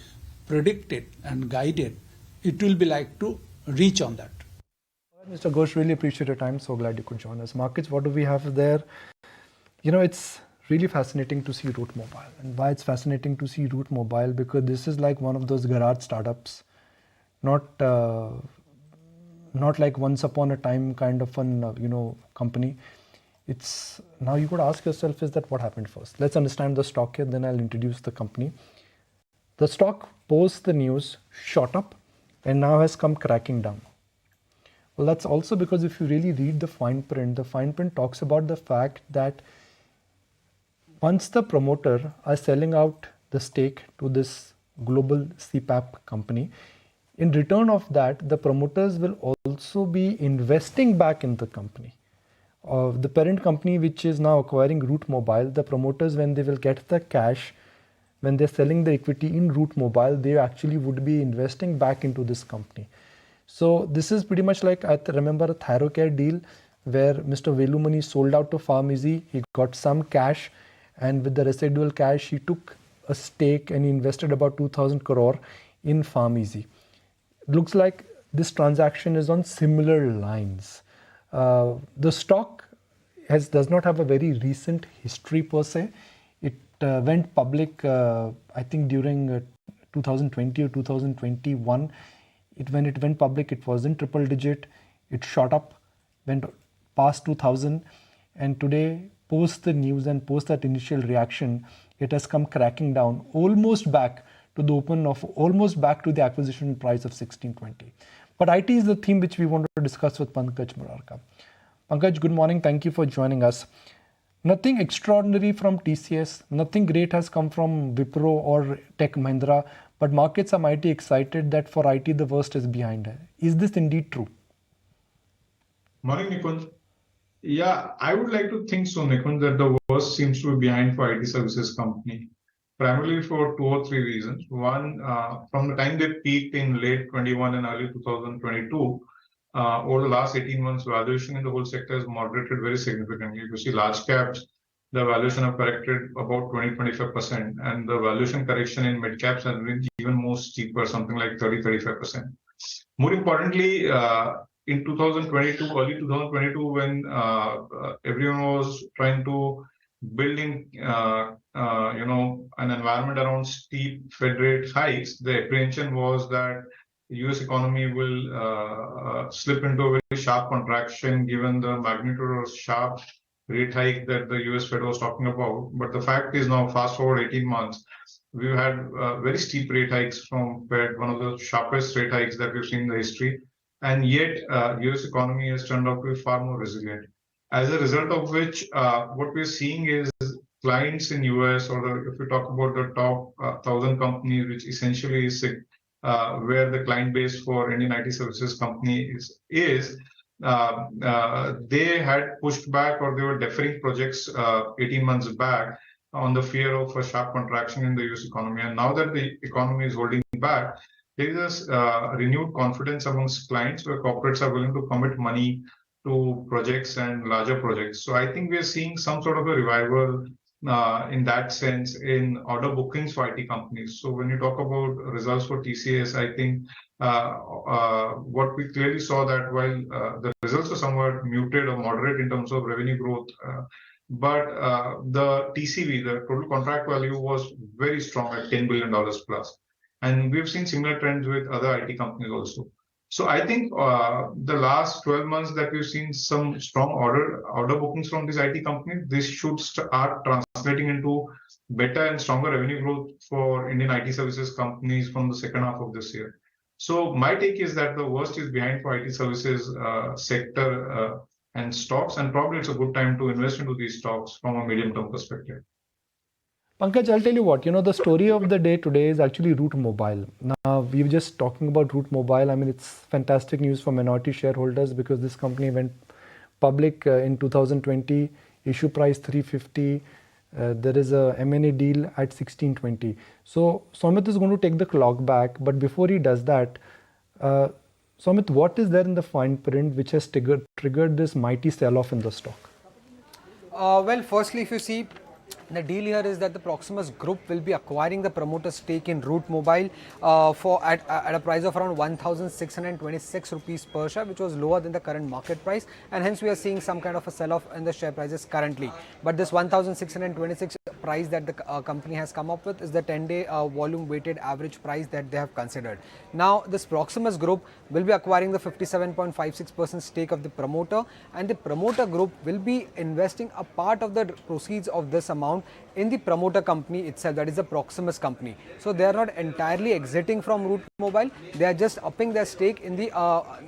predicted and guided, it will be like to reach on that. Mr. Ghosh, really appreciate your time. So glad you could join us. Markets, what do we have there? You know, it's really fascinating to see Route Mobile. And why it's fascinating to see Route Mobile? Because this is like one of those garage startups, not like once upon a time kind of an company. It's now you could ask yourself, is that what happened first? Let's understand the stock here, then I'll introduce the company. The stock post the news shot up and now has come cracking down. Well, that's also because if you really read the fine print talks about the fact that once the promoter are selling out the stake to this global CPAP company, in return of that, the promoters will also be investing back in the company. The parent company which is now acquiring Route Mobile, the promoters, when they will get the cash, when they're selling the equity in Route Mobile, they actually would be investing back into this company. So this is pretty much like, I remember a Tharocare deal where Mr. Velumani sold out to PharmEasy. He got some cash, and with the residual cash, he took a stake and he invested about 2,000 crore in PharmEasy. Looks like this transaction is on similar lines. The stock does not have a very recent history per se. It went public, I think during 2020 or 2021. When it went public, it was in triple digit. It shot up, went past 2000, and today, post the news and post that initial reaction, it has come cracking down, almost back to the acquisition price of 1620. But IT is the theme which we want to discuss with Pankaj Murarka. Pankaj, good morning. Thank you for joining us. Nothing extraordinary from TCS, nothing great has come from Wipro or Tech Mahindra, but markets are mighty excited that for IT the worst is behind. Is this indeed true? Morning, Nikunj. Yeah, I would like to think so, Nikunj, that the worst seems to be behind for IT services company, primarily for 2 or 3 reasons. One, from the time they peaked in late 21 and early 2022, over the last 18 months, valuation in the whole sector has moderated very significantly. You see large caps, the valuation have corrected about 20-25%, and the valuation correction in mid caps has been even more steeper, something like 30-35%. More importantly, in 2022, early 2022, when everyone was trying to building, an environment around steep Fed rate hikes, the apprehension was that the US economy will slip into a very sharp contraction given the magnitude of sharp rate hike that the US Fed was talking about. But the fact is now, fast forward 18 months, we've had very steep rate hikes from Fed, one of the sharpest rate hikes that we've seen in the history. And yet, US economy has turned out to be far more resilient. As a result of which, what we're seeing is clients in US, if we talk about the top 1,000 companies, which essentially is where the client base for Indian IT services company is they had pushed back or they were deferring projects 18 months back on the fear of a sharp contraction in the US economy. And now that the economy is holding back, there is renewed confidence amongst clients where corporates are willing to commit money to projects and larger projects. So I think we are seeing some sort of a revival in that sense in order bookings for IT companies. So when you talk about results for TCS, I think what we clearly saw that while the results are somewhat muted or moderate in terms of revenue growth, but the TCV, the total contract value, was very strong at $10 billion plus. And we've seen similar trends with other IT companies also. So I think the last 12 months that we've seen some strong order bookings from these IT companies, this should start translating into better and stronger revenue growth for Indian IT services companies from the second half of this year. So my take is that the worst is behind for IT services sector and stocks, and probably it's a good time to invest into these stocks from a medium-term perspective. Pankaj, I'll tell you what, the story of the day today is actually Route Mobile. Now, we were just talking about Route Mobile. I mean, it's fantastic news for minority shareholders because this company went public in 2020, issue price 350. There is a M&A deal at 1620. So Soumit is going to take the clock back. But before he does that, Soumit, what is there in the fine print which has triggered this mighty sell-off in the stock? Well, firstly, if you see, the deal here is that the Proximus Group will be acquiring the promoter stake in Route Mobile at a price of around 1,626 rupees per share, which was lower than the current market price, and hence we are seeing some kind of a sell-off in the share prices currently. But this 1,626 price that the company has come up with is the 10-day volume weighted average price that they have considered. Now, this Proximus Group will be acquiring the 57.56% stake of the promoter, and the promoter group will be investing a part of the proceeds of this amount in the promoter company itself, that is the Proximus company. So they are not entirely exiting from Route Mobile, they are just upping their stake in the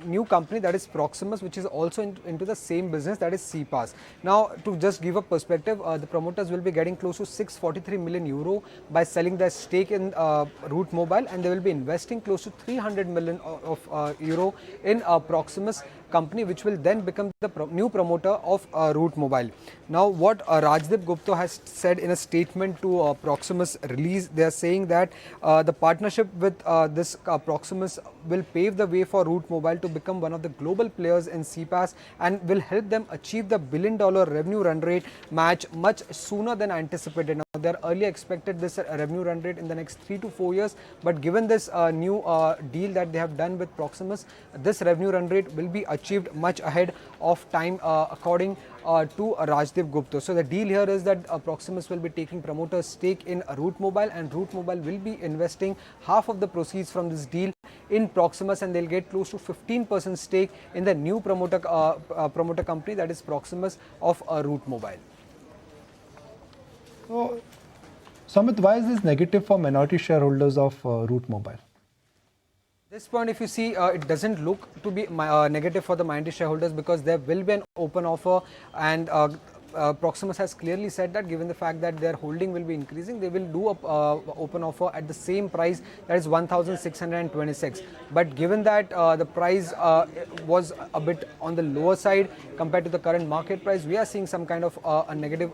new company, that is Proximus, which is also into the same business, that is CPaaS. Now, to just give a perspective, the promoters will be getting close to 643 million euro by selling their stake in Route Mobile, and they will be investing close to 300 million of euro in Proximus company, which will then become the new promoter of Route Mobile. Now, what Rajdip Gupta has said in a statement to Proximus release, they are saying that the partnership with this Proximus will pave the way for Route Mobile to become one of the global players in CPaaS and will help them achieve the $1 billion revenue run rate match much sooner than anticipated. Now, they earlier expected this revenue run rate in the next 3 to 4 years, but given this new deal that they have done with Proximus, this revenue run rate will be achieved much ahead of time, according to Rajdip Gupta. So the deal here is that Proximus will be taking promoter stake in Route Mobile, and Route Mobile will be investing half of the proceeds from this deal in Proximus, and they'll get close to 15% stake in the new promoter company, that is Proximus of Route Mobile. So, Soumit, why is this negative for minority shareholders of Route Mobile? This point, if you see, it doesn't look to be negative for the minority shareholders because there will be an open offer, and Proximus has clearly said that given the fact that their holding will be increasing, they will do a open offer at the same price, that is 1,626. But given that the price was a bit on the lower side compared to the current market price, we are seeing some kind of a negative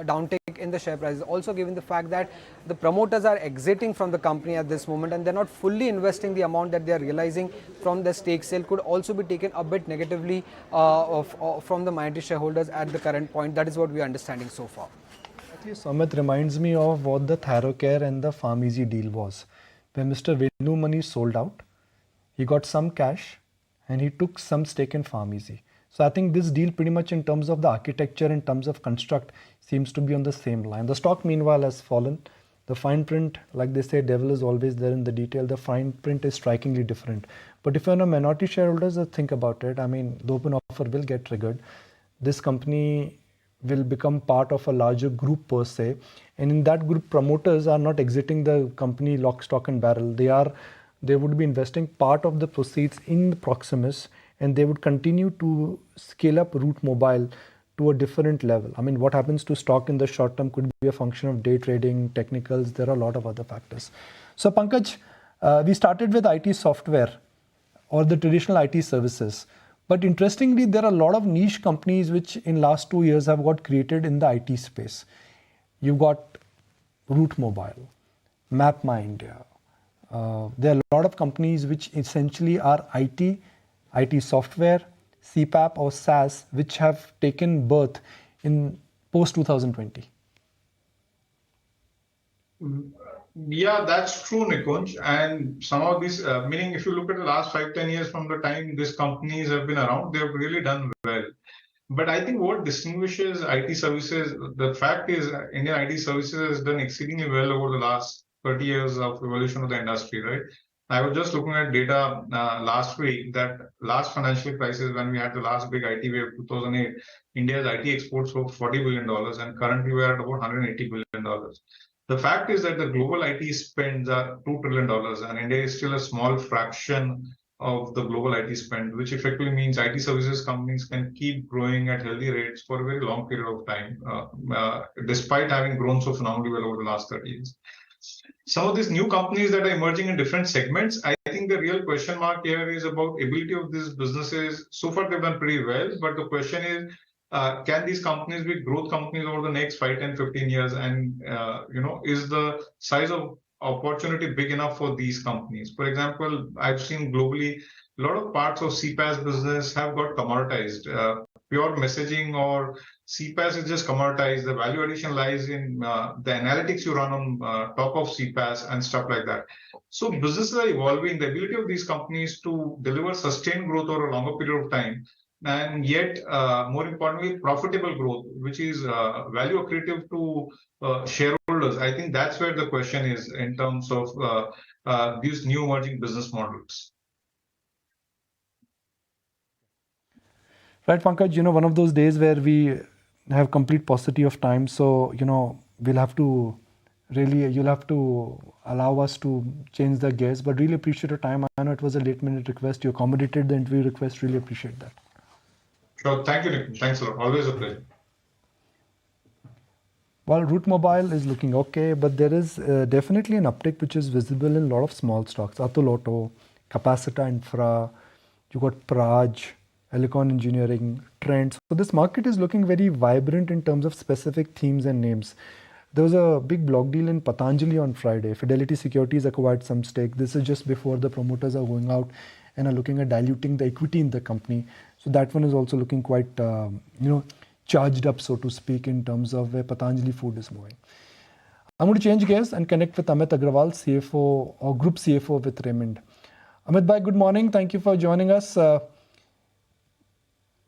downtake in the share prices. Also, given the fact that the promoters are exiting from the company at this moment and they're not fully investing the amount that they are realizing from the stake sale, could also be taken a bit negatively from the minority shareholders at the current point. That is what we are understanding so far. Actually, Soumit reminds me of what the Tharocare and the PharmEasy deal was. When Mr. Venu Mani sold out, he got some cash and he took some stake in PharmEasy. So I think this deal pretty much in terms of the architecture, in terms of construct, seems to be on the same line. The stock meanwhile has fallen. The fine print, like they say, devil is always there in the detail. The fine print is strikingly different. But if you're a minority shareholders, think about it. I mean, the open offer will get triggered. This company will become part of a larger group per se. And in that group, promoters are not exiting the company lock, stock and barrel. They would be investing part of the proceeds in Proximus, and they would continue to scale up Route Mobile to a different level. I mean, what happens to stock in the short term could be a function of day trading, technicals. There are a lot of other factors. So Pankaj, we started with IT software or the traditional IT services. But interestingly, there are a lot of niche companies which in last 2 years have got created in the IT space. You've got Route Mobile, Map My India. There are a lot of companies which essentially are IT software, CPAP or SaaS, which have taken birth in post 2020. Yeah, that's true, Nikunj. And some of these, meaning if you look at the last 5-10 years from the time these companies have been around, they've really done well. But I think what distinguishes IT services, the fact is Indian IT services has done exceedingly well over the last 30 years of evolution of the industry, right? I was just looking at data last week that last financial crisis, when we had the last big IT wave, 2008, India's IT exports were $40 billion, and currently we're at about $180 billion. The fact is that the global IT spends are $2 trillion, and India is still a small fraction of the global IT spend, which effectively means IT services companies can keep growing at healthy rates for a very long period of time, despite having grown so phenomenally well over the last 30 years. Some of these new companies that are emerging in different segments, I think the real question mark here is about ability of these businesses. So far, they've done pretty well, but the question is, can these companies be growth companies over the next 5, 10, 15 years? And, is the size of opportunity big enough for these companies? For example, I've seen globally, a lot of parts of CPaaS business have got commoditized. Pure messaging or CPaaS is just commoditized. The value addition lies in the analytics you run on top of CPaaS and stuff like that. So businesses are evolving. The ability of these companies to deliver sustained growth over a longer period of time, and yet, more importantly, profitable growth, which is value accretive to shareholders. I think that's where the question is in terms of these new emerging business models. Right, Pankaj, one of those days where we have complete paucity of time. So, we'll have to you'll have to allow us to change the gears, but really appreciate your time. I know it was a late minute request. You accommodated the interview request. Really appreciate that. Sure. Thank you, Nick. Thanks a lot. Always a pleasure. Well, Route Mobile is looking okay, but there is definitely an uptick which is visible in a lot of small stocks. Atul Auto, Capacita Infra, you got Praj, Helicon Engineering, Trends. So this market is looking very vibrant in terms of specific themes and names. There was a big block deal in Patanjali on Friday. Fidelity Securities acquired some stake. This is just before the promoters are going out and are looking at diluting the equity in the company. So that one is also looking quite, charged up, so to speak, in terms of where Patanjali Food is moving. I'm going to change gears and connect with Amit Agrawal, CFO or Group CFO with Raymond. Amit bhai, good morning. Thank you for joining us.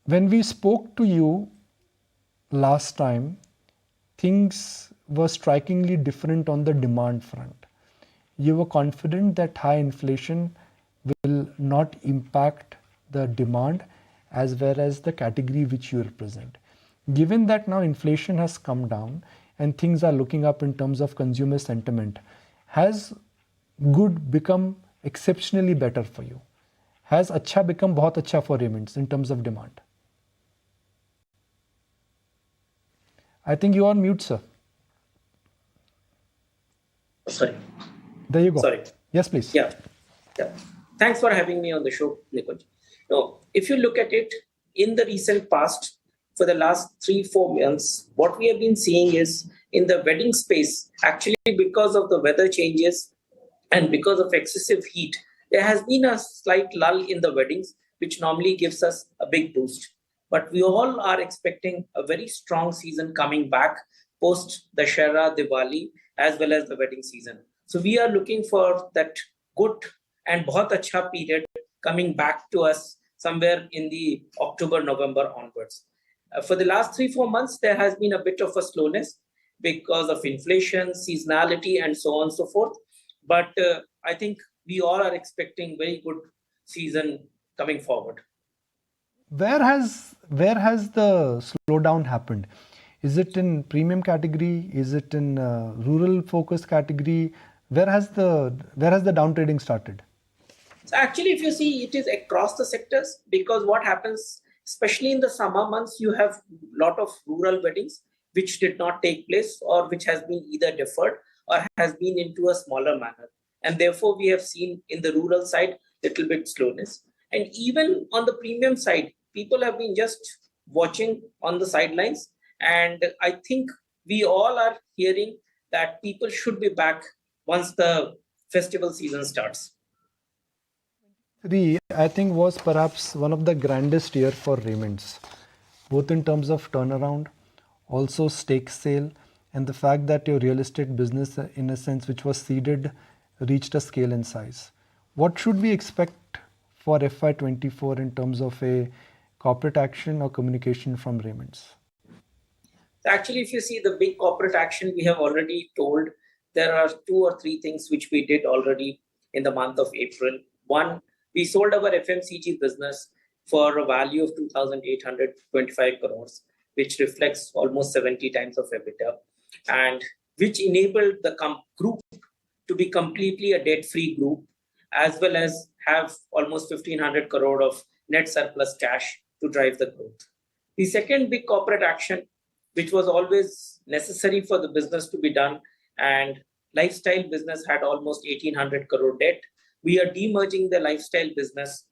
When we spoke to you last time, things were strikingly different on the demand front. You were confident that high inflation will not impact the demand as well as the category which you represent. Given that now inflation has come down and things are looking up in terms of consumer sentiment, has good become exceptionally better for you? Has acha become bahut acha for Raymond in terms of demand? I think you are on mute, sir. Sorry. There you go. Sorry. Yes, please. Yeah. Thanks for having me on the show, Nikunj. Now, if you look at it in the recent past, for the last 3-4 months, what we have been seeing is in the wedding space, actually because of the weather changes and because of excessive heat, there has been a slight lull in the weddings, which normally gives us a big boost. But we all are expecting a very strong season coming back post the Shara, Diwali, as well as the wedding season. So we are looking for that good and bahut acha period coming back to us somewhere in the October, November onwards. For the last 3-4 months, there has been a bit of a slowness because of inflation, seasonality, and so on and so forth. But I think we all are expecting very good season coming forward. Where has the slowdown happened? Is it in premium category? Is it in rural focus category? Where has the down trading started? So actually, if you see, it is across the sectors, because what happens, especially in the summer months, you have a lot of rural weddings which did not take place or which has been either deferred or has been into a smaller manner. And therefore, we have seen in the rural side little bit slowness. And even on the premium side, people have been just watching on the sidelines. And I think we all are hearing that people should be back once the festival season starts. I think was perhaps one of the grandest year for Raymond's, both in terms of turnaround, also stake sale, and the fact that your real estate business, in a sense, which was seeded, reached a scale and size. What should we expect for FY24 in terms of a corporate action or communication from Raymond's? Actually, if you see the big corporate action, we have already told there are 2 or 3 things which we did already in the month of April. One, we sold our FMCG business for a value of 2,825 crores, which reflects almost 70 times of EBITDA, and which enabled the group to be completely a debt-free group, as well as have almost 1,500 crore of net surplus cash to drive the growth. The second big corporate action, which was always necessary for the business to be done, and lifestyle business had almost 1,800 crore debt. We are demerging the lifestyle business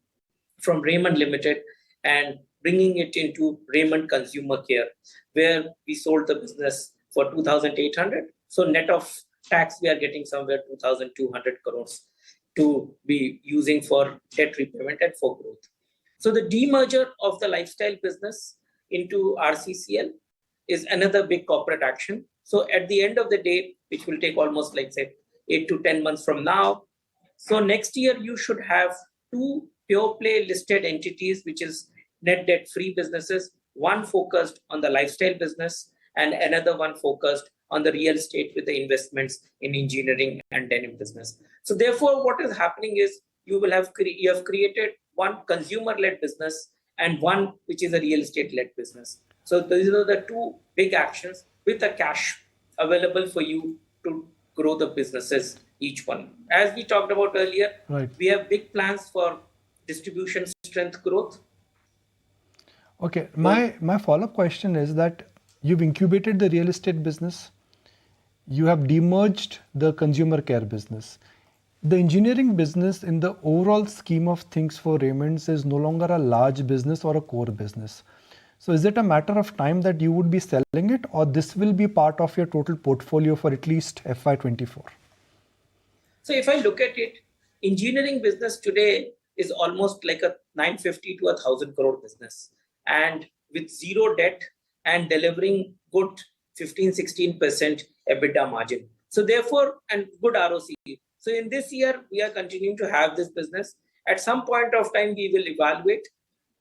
from Raymond Limited and bringing it into Raymond Consumer Care, where we sold the business for 2,800. So net of tax, we are getting somewhere 2,200 crores to be using for debt repayment and for growth. So the demerger of the lifestyle business into RCCL is another big corporate action. So at the end of the day, which will take almost like say 8 to 10 months from now, so next year you should have 2 pure play listed entities, which is net debt free businesses, one focused on the lifestyle business and another one focused on the real estate with the investments in engineering and denim business. So therefore, what is happening is you have created one consumer-led business and one which is a real estate-led business. So these are the 2 big actions with the cash available for you to grow the businesses, each one. As we talked about earlier, right, we have big plans for distribution strength growth. Okay, my follow-up question is that you've incubated the real estate business, you have demerged the consumer care business. The engineering business in the overall scheme of things for Raymond's is no longer a large business or a core business. So is it a matter of time that you would be selling it, or this will be part of your total portfolio for at least FY24? So if I look at it, engineering business today is almost like a 950 to 1,000 crore business, and with zero debt and delivering good 15-16% EBITDA margin. So therefore, and good ROC. So in this year, we are continuing to have this business. At some point of time, we will evaluate,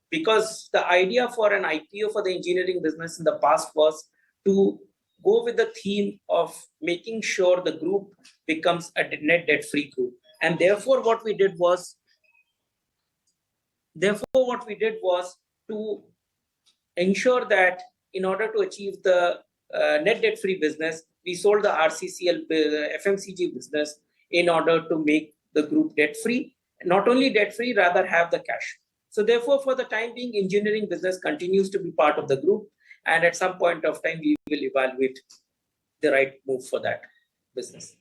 because the idea for an IPO for the engineering business in the past was to go with the theme of making sure the group becomes a net debt-free group. And therefore, what we did was to ensure that in order to achieve the net debt-free business, we sold the RCCL FMCG business in order to make the group debt-free. Not only debt-free, rather have the cash. So therefore, for the time being, engineering business continues to be part of the group. And at some point of time, we will evaluate the right move for that business.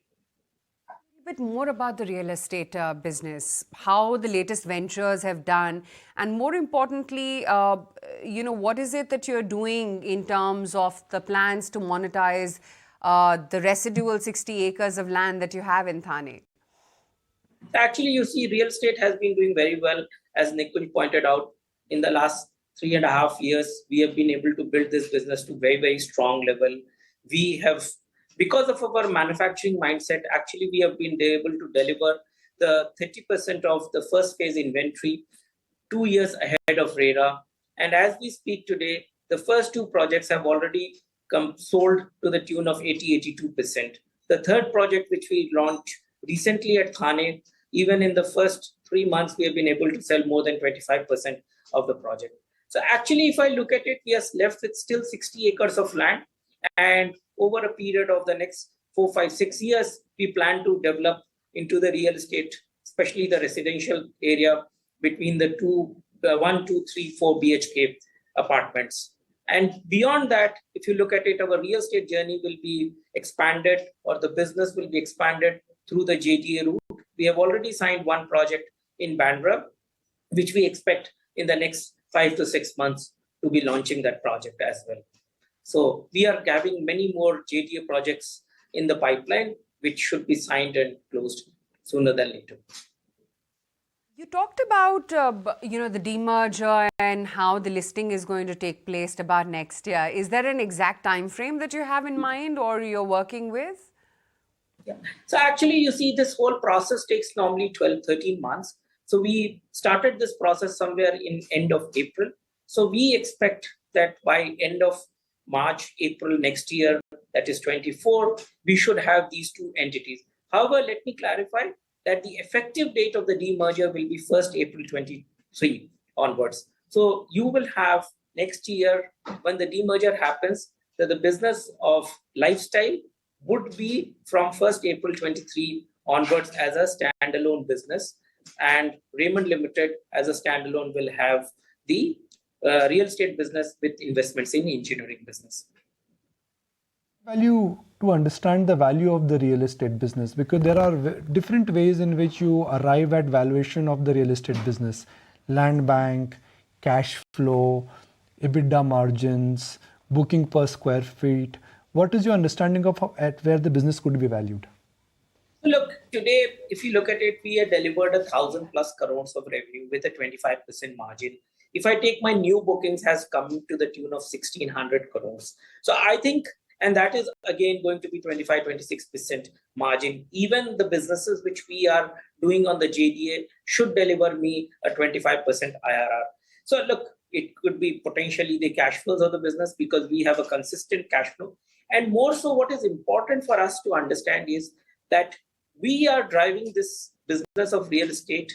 A bit more about the real estate business, how the latest ventures have done, and more importantly, what is it that you're doing in terms of the plans to monetize the residual 60 acres of land that you have in Thane? Actually, you see, real estate has been doing very well. As Nikunj pointed out, in the last 3.5 years, we have been able to build this business to very, very strong level. We have, because of our manufacturing mindset, actually, we have been able to deliver the 30% of the first phase inventory 2 years ahead of radar. And as we speak today, the first 2 projects have already sold to the tune of 80-82%. The third project, which we launched recently at Thane, even in the first 3 months, we have been able to sell more than 25% of the project. So actually, if I look at it, we are left with still 60 acres of land. And over a period of the next 4, 5, 6 years, we plan to develop into the real estate, especially the residential area between the 1, 2, 3, 4 BHK apartments. And beyond that, if you look at it, our real estate journey will be expanded, or the business will be expanded through the JDA route. We have already signed 1 project in Bandra, which we expect in the next 5 to 6 months to be launching that project as well. So we are having many more JDA projects in the pipeline, which should be signed and closed sooner than later. You talked about, the demerger and how the listing is going to take place about next year. Is there an exact time frame that you have in mind or you're working with? Yeah. So actually, you see, this whole process takes normally 12, 13 months. So we started this process somewhere in end of April. So we expect that by end of March, April next year, that is 24, we should have these 2 entities. However, let me clarify that the effective date of the demerger will be 1st April 23 onwards. So you will have next year, when the demerger happens, that the business of lifestyle would be from 1st April 23 onwards as a standalone business, and Raymond Limited as a standalone will have the real estate business with investments in engineering business. Value to understand the value of the real estate business, because there are different ways in which you arrive at valuation of the real estate business: land bank, cash flow, EBITDA margins, booking per square feet. What is your understanding of at where the business could be valued? Look, today, if you look at it, we have delivered 1,000+ crores of revenue with a 25% margin. If I take my new bookings, has come to the tune of 1,600 crores. So I think, and that is again going to be 25-26% margin. Even the businesses which we are doing on the JDA should deliver me a 25% IRR. So look, it could be potentially the cash flows of the business because we have a consistent cash flow. And more so, what is important for us to understand is that we are driving this business of real estate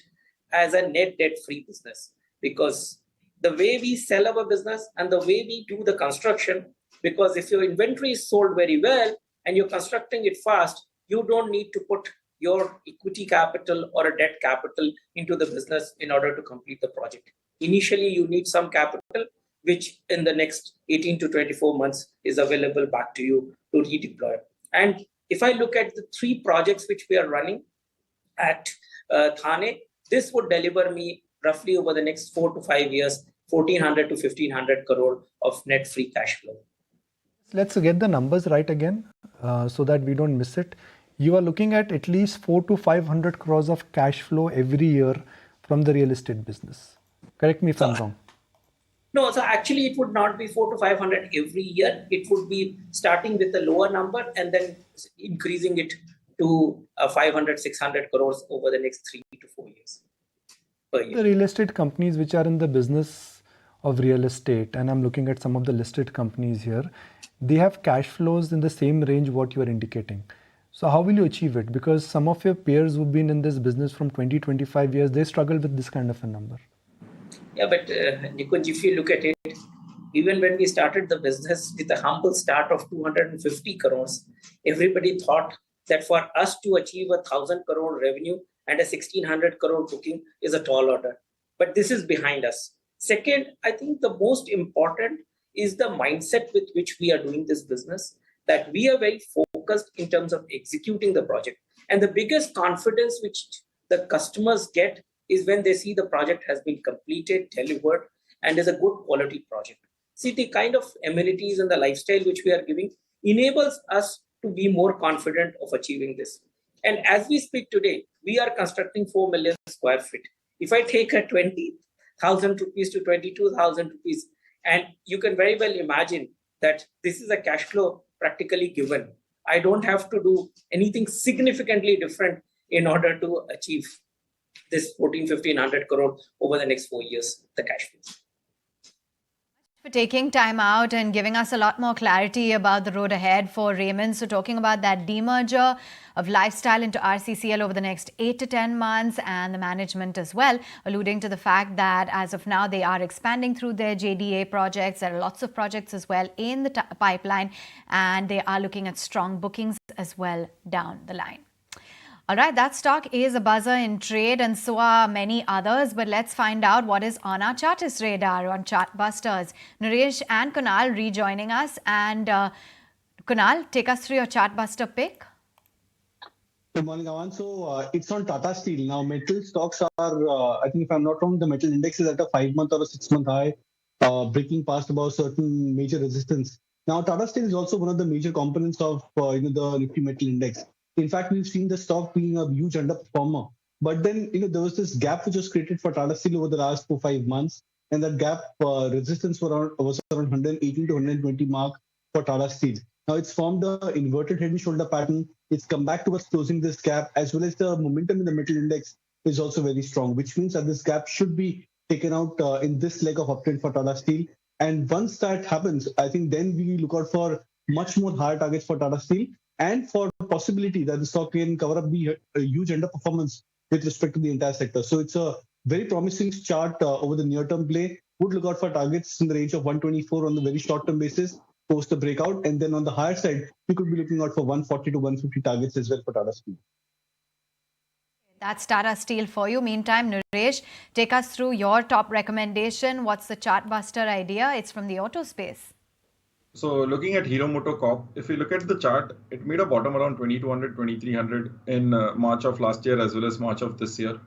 as a net debt-free business, because the way we sell our business and the way we do the construction, because if your inventory is sold very well and you're constructing it fast, you don't need to put your equity capital or a debt capital into the business in order to complete the project. Initially, you need some capital, which in the next 18 to 24 months is available back to you to redeploy. And if I look at the 3 projects which we are running at Thane, this would deliver me roughly over the next 4 to 5 years, 1,400 to 1,500 crore of net free cash flow. Let's get the numbers right again so that we don't miss it. You are looking at least 400 to 500 crores of cash flow every year from the real estate business. Correct me if I'm wrong. No, so actually it would not be 400 to 500 every year. It would be starting with a lower number and then increasing it to 500, 600 crores over the next 3 to 4 years per year. The real estate companies which are in the business of real estate, and I'm looking at some of the listed companies here, they have cash flows in the same range what you are indicating. So how will you achieve it? Because some of your peers who've been in this business from 20, 25 years, they struggle with this kind of a number. Yeah, but Nikunj, if you look at it, even when we started the business with a humble start of 250 crores, everybody thought that for us to achieve 1,000 crore revenue and a 1,600 crore booking is a tall order. But this is behind us. Second, I think the most important is the mindset with which we are doing this business, that we are very focused in terms of executing the project. And the biggest confidence which the customers get is when they see the project has been completed, delivered, and is a good quality project. See, the kind of amenities and the lifestyle which we are giving enables us to be more confident of achieving this. And as we speak today, we are constructing 4 million square feet. If I take a 20,000 rupees to 22,000 rupees, and you can very well imagine that this is a cash flow practically given. I don't have to do anything significantly different in order to achieve this 1,400-1,500 crore over the next 4 years, the cash flows. For taking time out and giving us a lot more clarity about the road ahead for Raymond. So talking about that demerger of lifestyle into RCCL over the next 8 to 10 months, and the management as well, alluding to the fact that as of now they are expanding through their JDA projects. There are lots of projects as well in the pipeline, and they are looking at strong bookings as well down the line. All right, that stock is a buzzer in trade, and so are many others. But let's find out what is on our chartist radar on Chartbusters. Naresh and Kunal rejoining us. And Kunal, take us through your Chartbuster pick. Good morning, Avan. So it's on Tata Steel. Now, metal stocks are, I think if I'm not wrong, the metal index is at a 5-month or a 6-month high, breaking past about certain major resistance. Now, Tata Steel is also one of the major components of the Nifty Metal Index. In fact, we've seen the stock being a huge underperformer. But then, there was this gap which was created for Tata Steel over the last 4-5 months. And that gap resistance was around 118 to 120 mark for Tata Steel. Now, it's formed an inverted head and shoulder pattern. It's come back towards closing this gap, as well as the momentum in the metal index is also very strong, which means that this gap should be taken out in this leg of uptrend for Tata Steel. And once that happens, I think then we look out for much more higher targets for Tata Steel, and for the possibility that the stock can cover up the huge underperformance with respect to the entire sector. So it's a very promising chart over the near-term play. Would look out for targets in the range of 124 on the very short-term basis post the breakout. And then on the higher side, we could be looking out for 140 to 150 targets as well for Tata Steel. That's Tata Steel for you. Meantime, Naresh, take us through your top recommendation. What's the Chartbuster idea? It's from the auto space. So looking at Hero MotoCorp, if you look at the chart, it made a bottom around 2200, 2300 in March of last year as well as March of this year.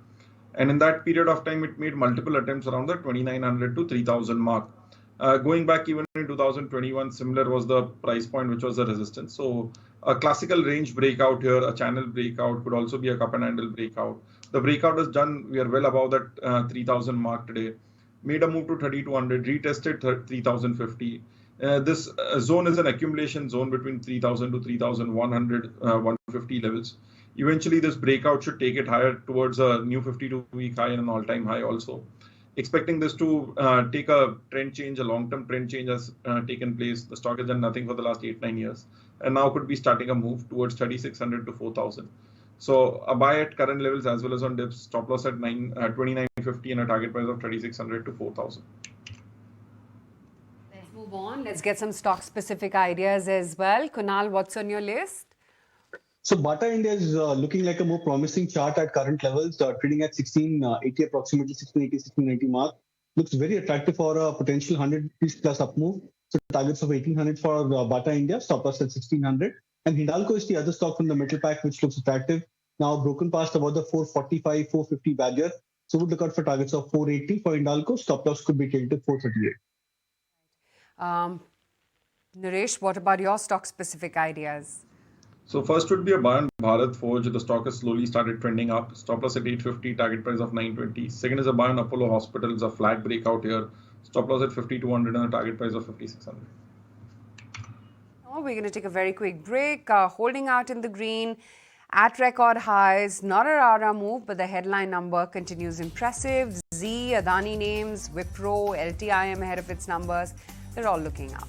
And in that period of time, it made multiple attempts around the 2900 to 3000 mark. Going back even in 2021, similar was the price point, which was the resistance. So a classical range breakout here, a channel breakout, could also be a cup and handle breakout. The breakout is done. We are well above that 3000 mark today. Made a move to 3200, retested 3050. This zone is an accumulation zone between 3000 to 3100, 150 levels. Eventually, this breakout should take it higher towards a new 52-week high and an all-time high also. Expecting this to take a trend change, a long-term trend change has taken place. The stock has done nothing for the last 8-9 years, and now could be starting a move towards 3600 to 4000. So a buy at current levels as well as on dips, stop loss at 2950 and a target price of 3600 to 4000. Move on. Let's get some stock-specific ideas as well. Kunal, what's on your list? So Bata India is looking like a more promising chart at current levels, trading at 1680, approximately 1680, 1690 mark. Looks very attractive for a potential 100 rupees plus up move. So targets of 1800 for Bata India, stop loss at 1600. And Hindalco is the other stock from the metal pack, which looks attractive. Now broken past about the 445, 450 barrier. So would look out for targets of 480 for Hindalco. Stop loss could be taken to 438. Naresh, what about your stock-specific ideas? So first would be a buy on Bharat Forge. The stock has slowly started trending up. Stop loss at 850, target price of 920. Second is a buy on Apollo Hospitals, a flat breakout here. Stop loss at 5200 and a target price of 5600. Oh, we're going to take a very quick break. Holding out in the green at record highs. Not a rara move, but the headline number continues impressive. Z, Adani names, Wipro, LTIM ahead of its numbers. They're all looking up.